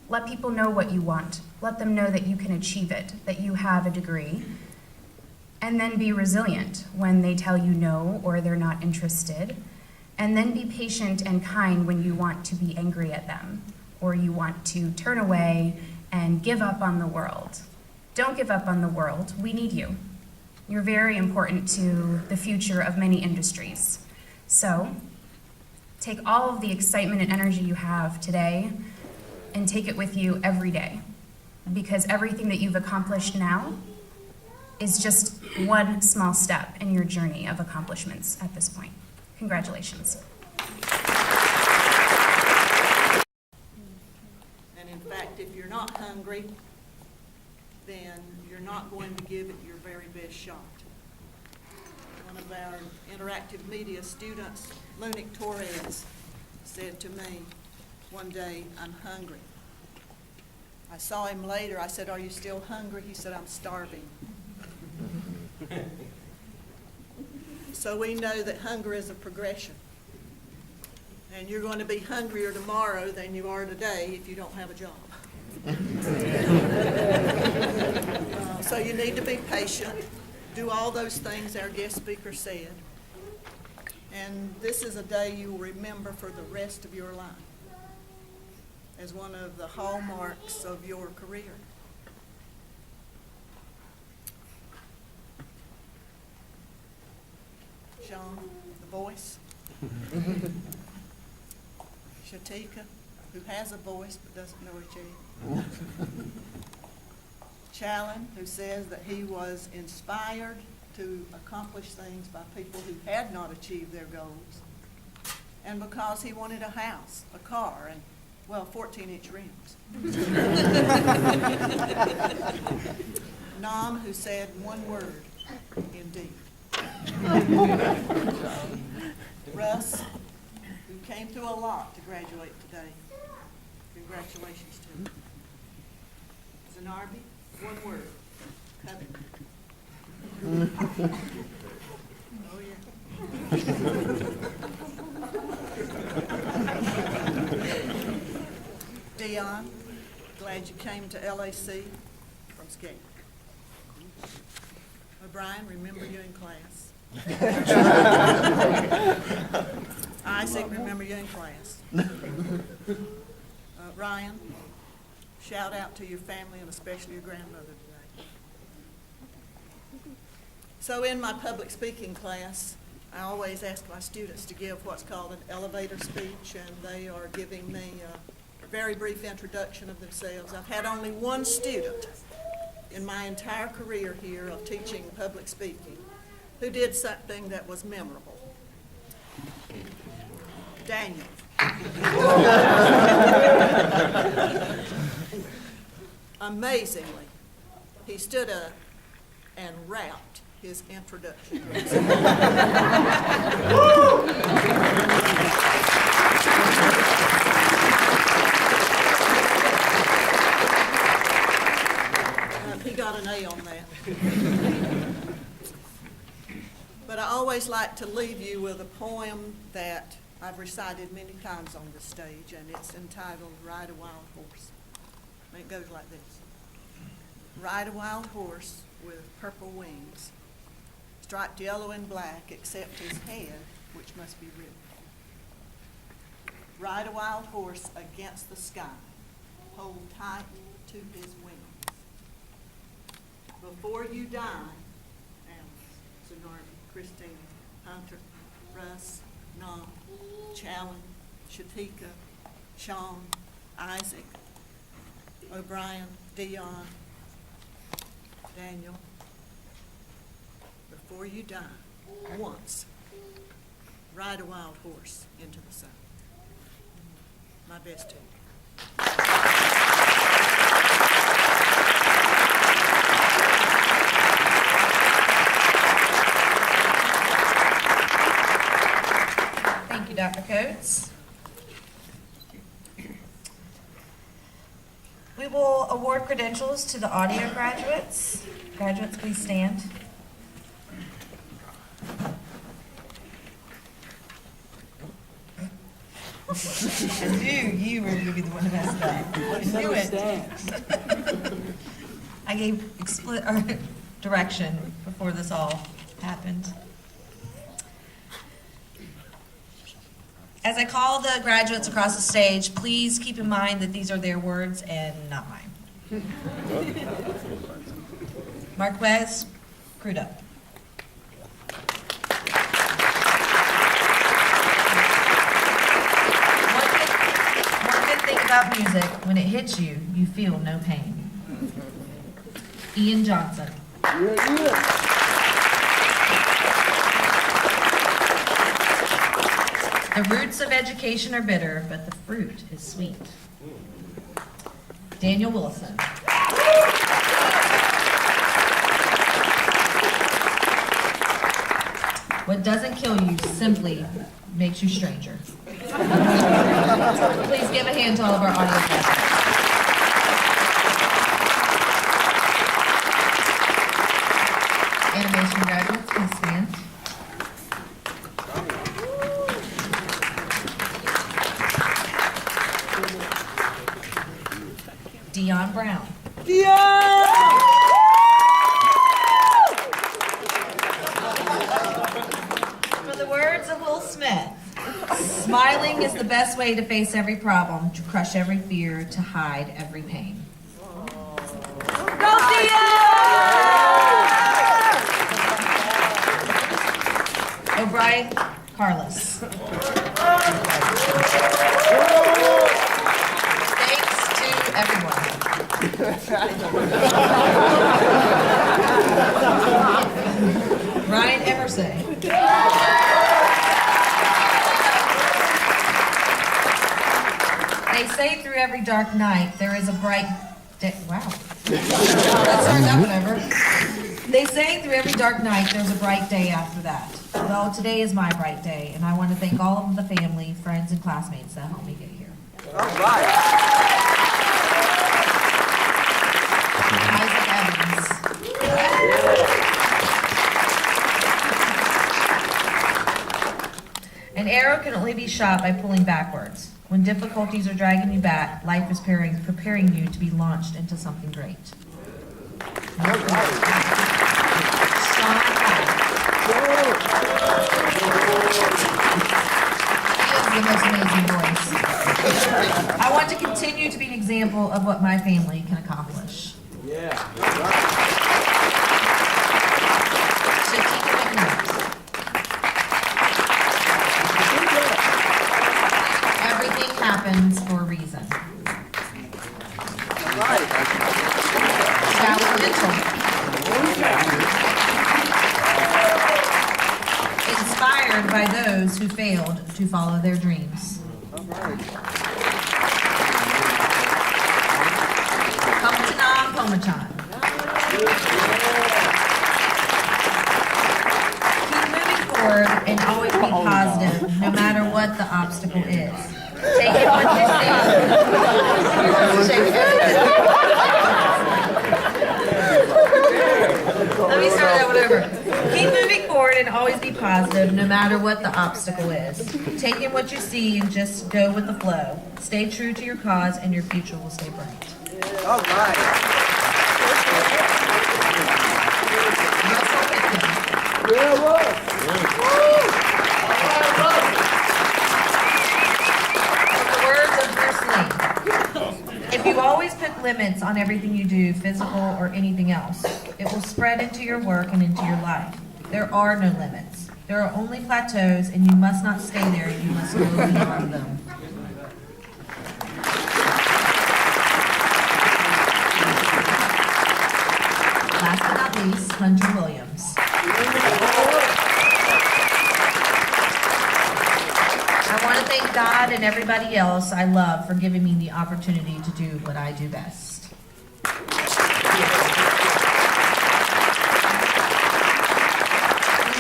Let people know what you want. Let them know that you can achieve it, that you have a degree. And then be resilient when they tell you no or they're not interested. And then be patient and kind when you want to be angry at them or you want to turn away and give up on the world. Don't give up on the world. We need you. You're very important to the future of many industries. So take all of the excitement and energy you have today and take it with you every day, because everything that you've accomplished now is just one small step in your journey of accomplishments at this point. Congratulations. And in fact, if you're not hungry, then you're not going to give it your very best shot. One of our interactive media students, Lunick Torres, said to me one day, I'm hungry. I saw him later. I said, are you still hungry? He said, I'm starving. So we know that hunger is a progression. And you're going to be hungrier tomorrow than you are today if you don't have a job. So you need to be patient. Do all those things our guest speaker said. And this is a day you will remember for the rest of your life as one of the hallmarks of your career. Sean, the voice. Shatika, who has a voice but doesn't know it yet. Challen, who says that he was inspired to accomplish things by people who had not achieved their goals. And because he wanted a house, a car, and, well, 14-inch rims. Nam, who said one word, indeed. Russ, who came through a lot to graduate today. Congratulations to him. Zanarbi, one word, covet. Oh, yeah. Dion, glad you came to LAC from Skate. O'Brien, remember you in class. Isaac, remember you in class. Ryan, shout out to your family and especially your grandmother today. So in my public speaking class, I always ask my students to give what's called an elevator speech, and they are giving me a very brief introduction of themselves. I've had only one student in my entire career here of teaching public speaking who did something that was memorable. Daniel. Amazingly, he stood up and rapped his introduction. He got an A on that. But I always like to leave you with a poem that I've recited many times on the stage, and it's entitled Ride a Wild Horse. And it goes like this. Ride a wild horse with purple wings, striped yellow and black except his head, which must be ribbed. Ride a wild horse against the sky, hold tight to his wings. Before you die, Alice, Zanardi, Christine, Hunter, Russ, Nam, Challen, Shatika, Sean, Isaac, O'Brien, Dion, Daniel, before you die, once, ride a wild horse into the sun. My best to you. Thank you, Dr. Coates. We will award credentials to the audio graduates. Graduates, please stand. I knew you were going to be the one who messed up. I knew it. I gave direction before this all happened. As I call the graduates across the stage, please keep in mind that these are their words and not mine. Marquez Crudup. One good thing about music, when it hits you, you feel no pain. Ian Johnson. The roots of education are bitter, but the fruit is sweet. Daniel Wilson. What doesn't kill you simply makes you stranger. Please give a hand to all of our audience members. Animation graduates, please stand. Dion Brown. For the words of Will Smith, smiling is the best way to face every problem, to crush every fear, to hide every pain. Go Dion! O'Brien Carlos. Thanks to everyone. Ryan Emerson. They say through every dark night there is a bright day. Wow. Let's start that one over. They say through every dark night there's a bright day after that. Well, today is my bright day, and I want to thank all of the family, friends, and classmates that helped me get here. All right. Isaac Evans. An arrow can only be shot by pulling backwards. When difficulties are dragging you back, life is preparing you to be launched into something great. Sean Hall. He has the most amazing voice. I want to continue to be an example of what my family can accomplish. Yeah. Shatika McKnight. Everything happens for a reason. Skylar Mitchell. Inspired by those who failed to follow their dreams. Kamtanam Pomachan. Keep moving forward and always be positive, no matter what the obstacle is. Take it what you see. Let me start that one over. Keep moving forward and always be positive, no matter what the obstacle is. Take in what you see and just go with the flow. Stay true to your cause and your future will stay bright. All right. Russell Hickman. Yeah, Russ. The words of Bruce Lee. If you always put limits on everything you do, physical or anything else, it will spread into your work and into your life. There are no limits. There are only plateaus, and you must not stay there. You must go beyond them. Last but not least, Hunter Williams. I want to thank God and everybody else I love for giving me the opportunity to do what I do best. Please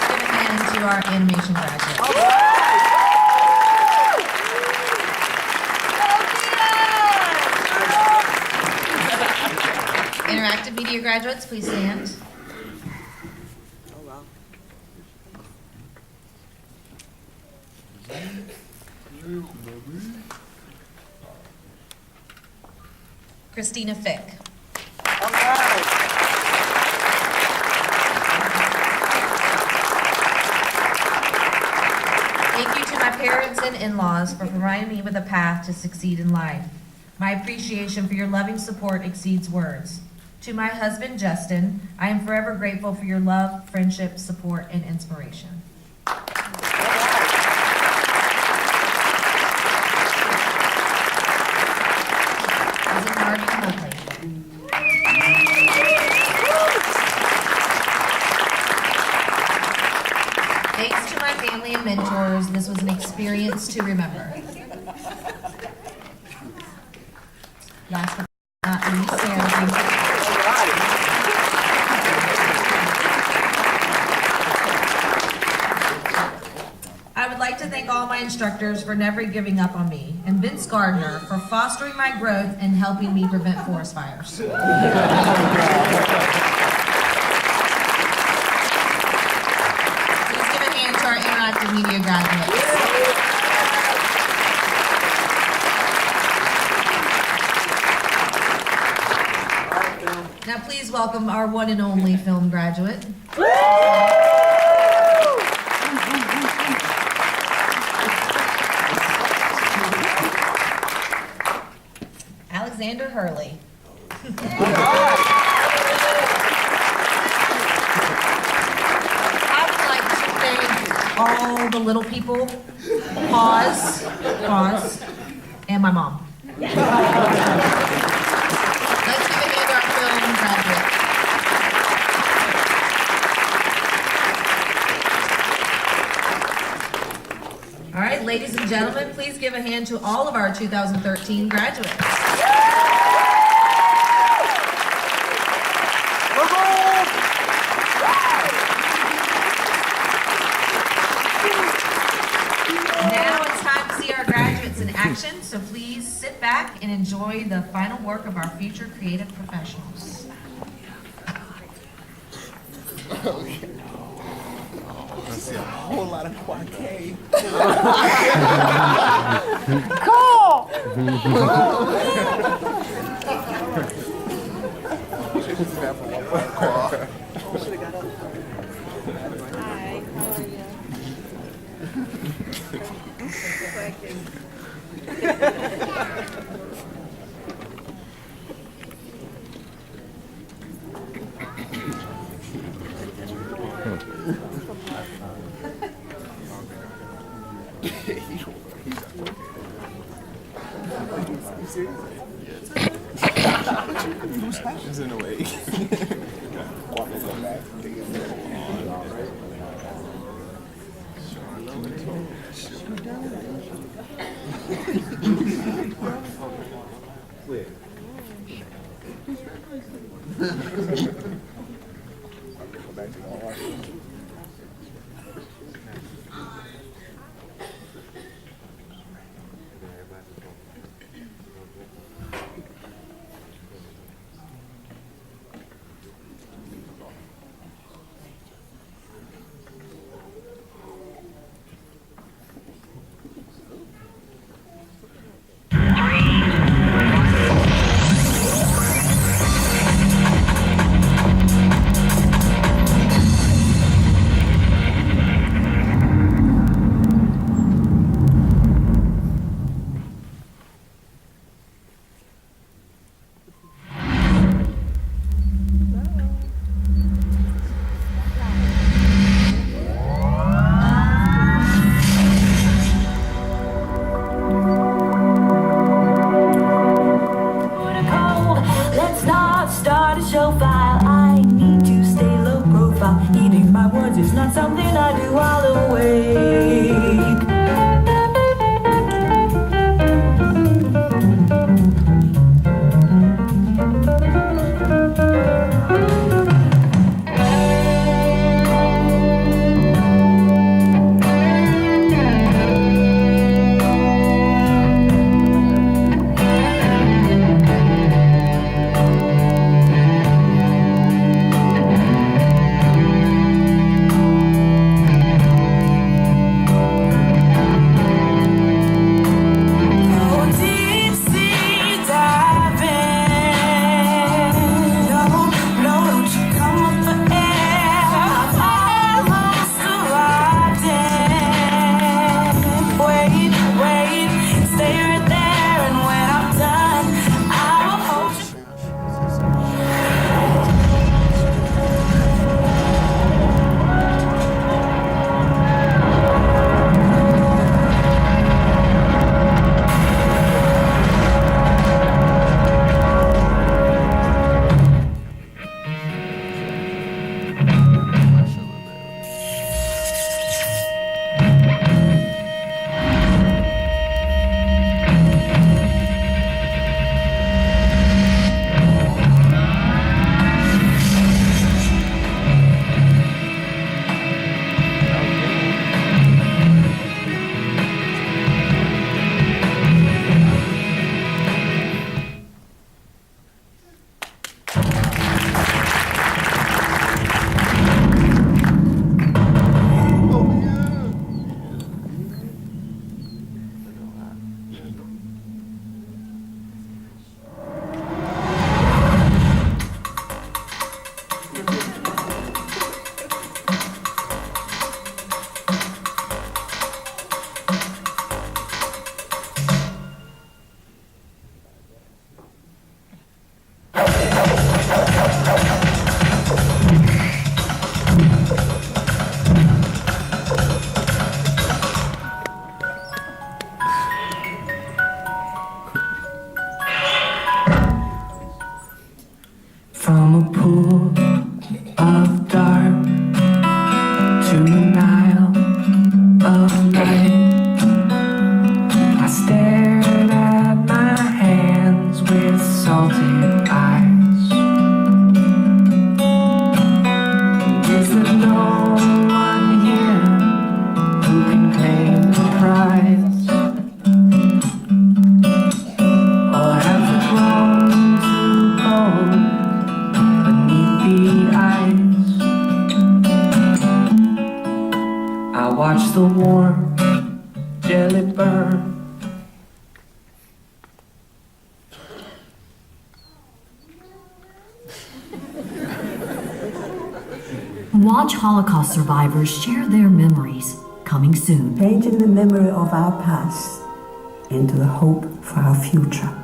give a hand to our animation graduates. Interactive media graduates, please stand. Christina Fick. All right. Thank you to my parents and in-laws for providing me with a path to succeed in life. My appreciation for your loving support exceeds words. To my husband, Justin, I am forever grateful for your love, friendship, support, and inspiration. Cousin Marty Huntley. Thanks to my family and mentors, this was an experience to remember. Last but not least, Sarah. I would like to thank all my instructors for never giving up on me, and Vince Gardner for fostering my growth and helping me prevent forest fires. Please give a hand to our interactive media graduates. Now please welcome our one and only film graduate. Alexander Hurley. I would like to thank all the little people. Pause, and my mom. Let's give a hand to our film graduates. All right, ladies and gentlemen, please give a hand to all of our 2013 graduates. Now it's time to see our graduates in action, so please sit back and enjoy the final work of our future creative professionals. I see a whole lot of quackay. Hi, how are you? It's in a way. It's not something I do while awake. watch the warm jelly burn. Watch Holocaust survivors share their memories. Coming soon. Changing the memory of our past into the hope for our future.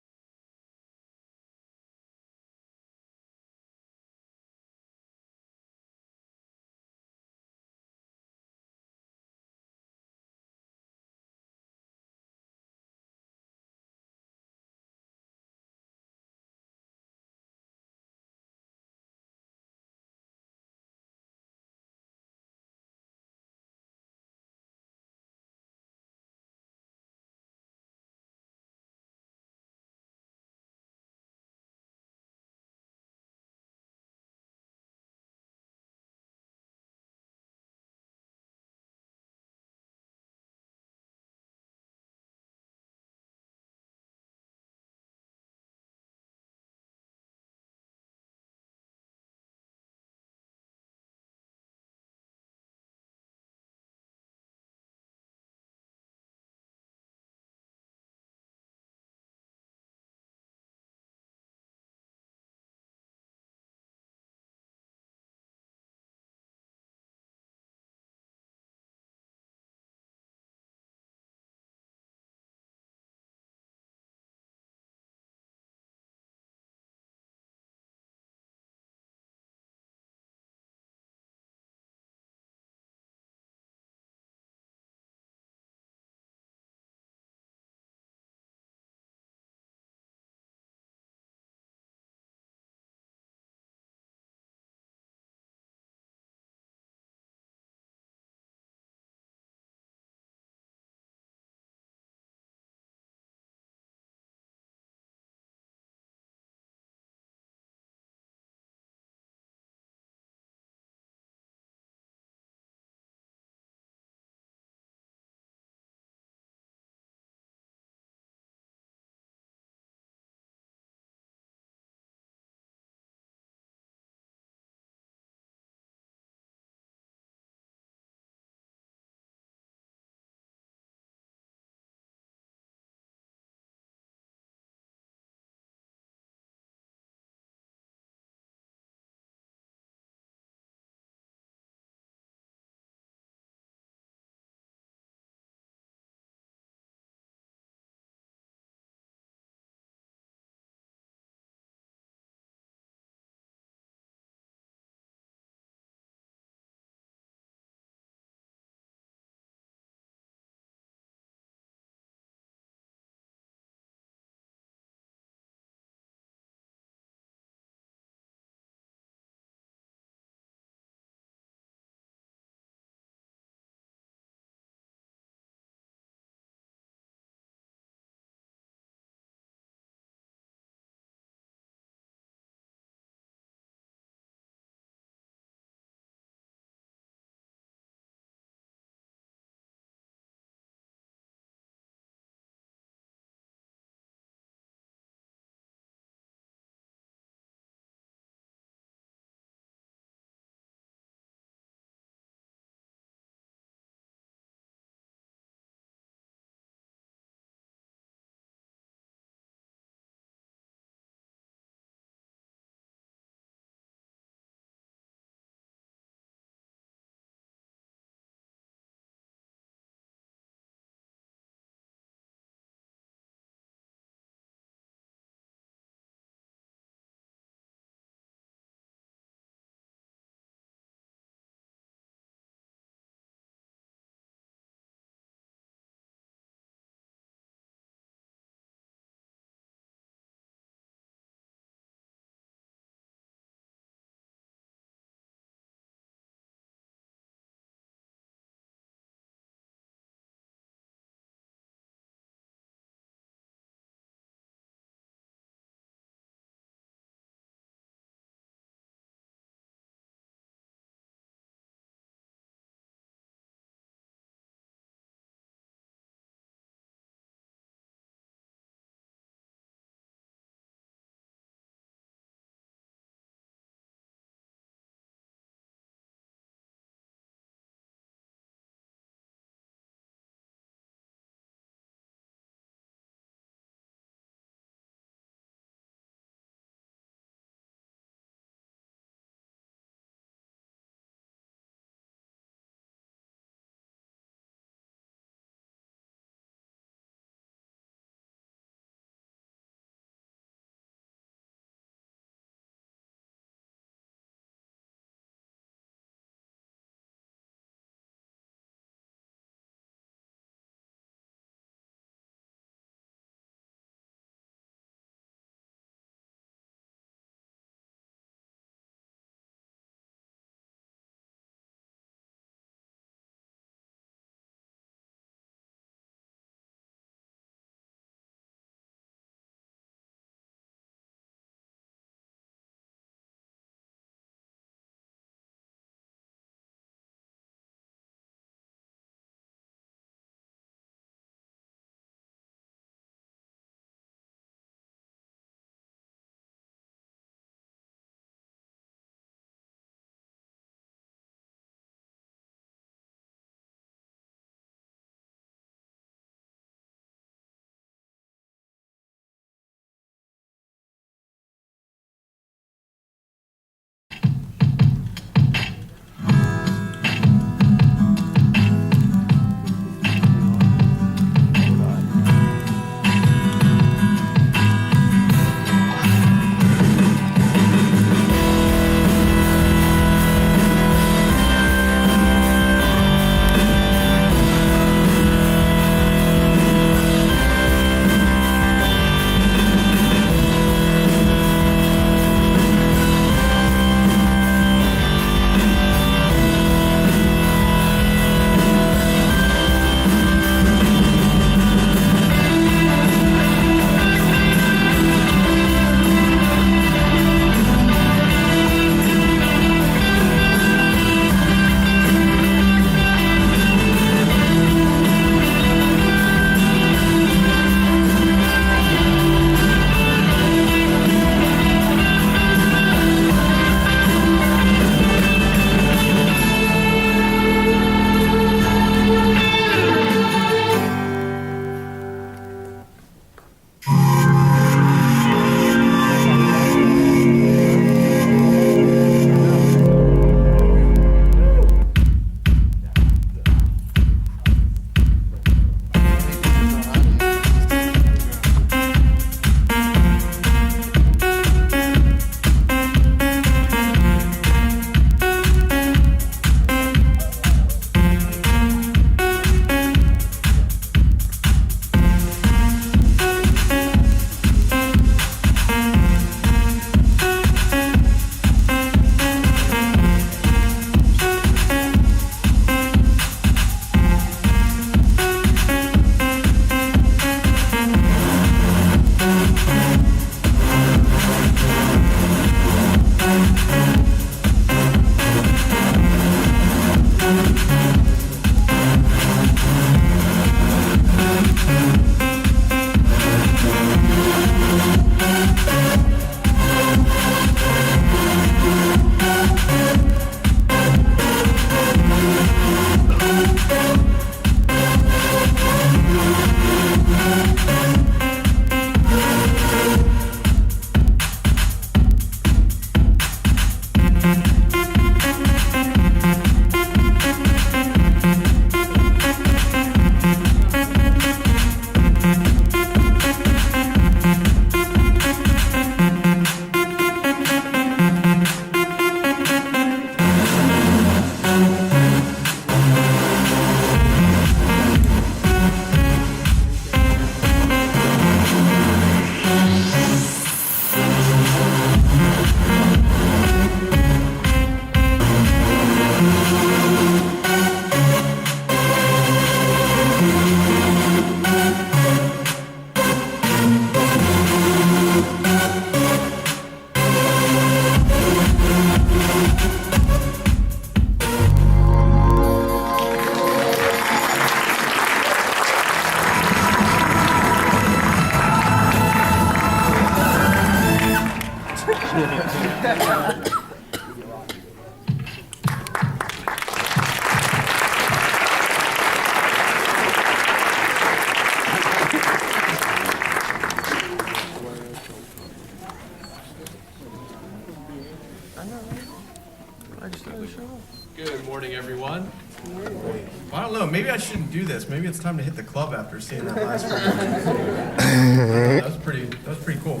Good morning, everyone. Well, I don't know, maybe I shouldn't do this. Maybe it's time to hit the club after seeing that last That was pretty cool.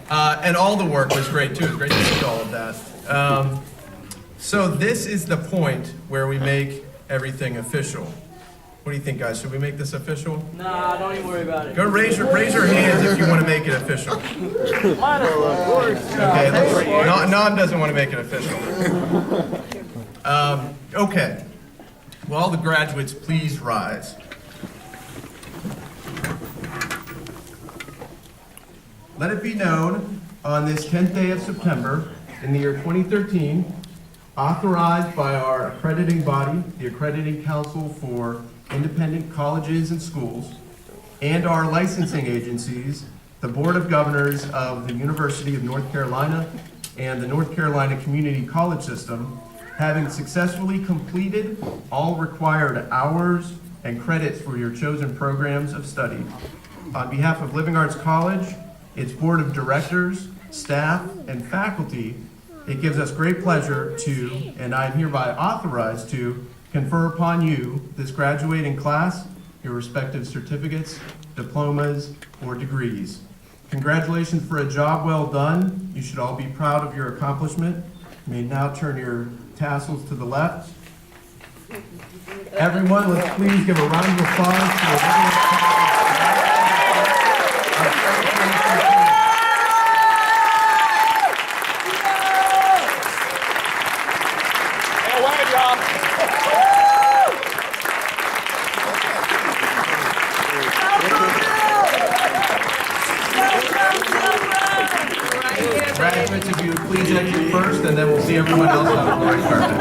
And all the work was great too. It was great to see all of that. So this is the point where we make everything official. What do you think, guys? Should we make this official? Nah, don't even worry about it. Go raise your hands if you want to make it official. Okay, Non doesn't want to make it official. Okay. Will all the graduates please rise? Let it be known on this 10th day of September in the year 2013, authorized by our accrediting body, the Accrediting Council for Independent Colleges and Schools, and our licensing agencies, the Board of Governors of the University of North Carolina and the North Carolina Community College System, having successfully completed all required hours and credits for your chosen programs of study. On behalf of Living Arts College, its Board of Directors, staff, and faculty, it gives us great pleasure to, and I am hereby authorized to, confer upon you, this graduating class, your respective certificates, diplomas, or degrees. Congratulations for a job well done. You should all be proud of your accomplishment. You may now turn your tassels to the left. Everyone, let's please give a round of applause to graduates, if you would please exit first, and then we'll see everyone else on the red carpet.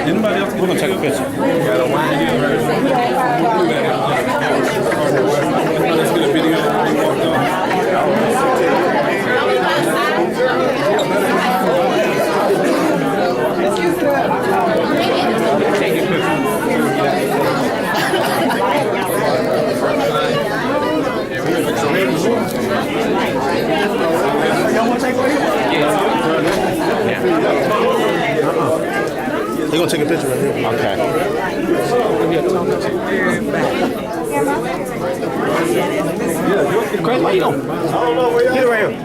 Anybody else? We're gonna take a picture. Let's get a video. Take a picture. Chris, where you going? I don't know where you right here.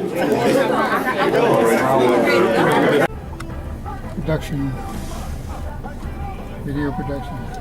Production, video production.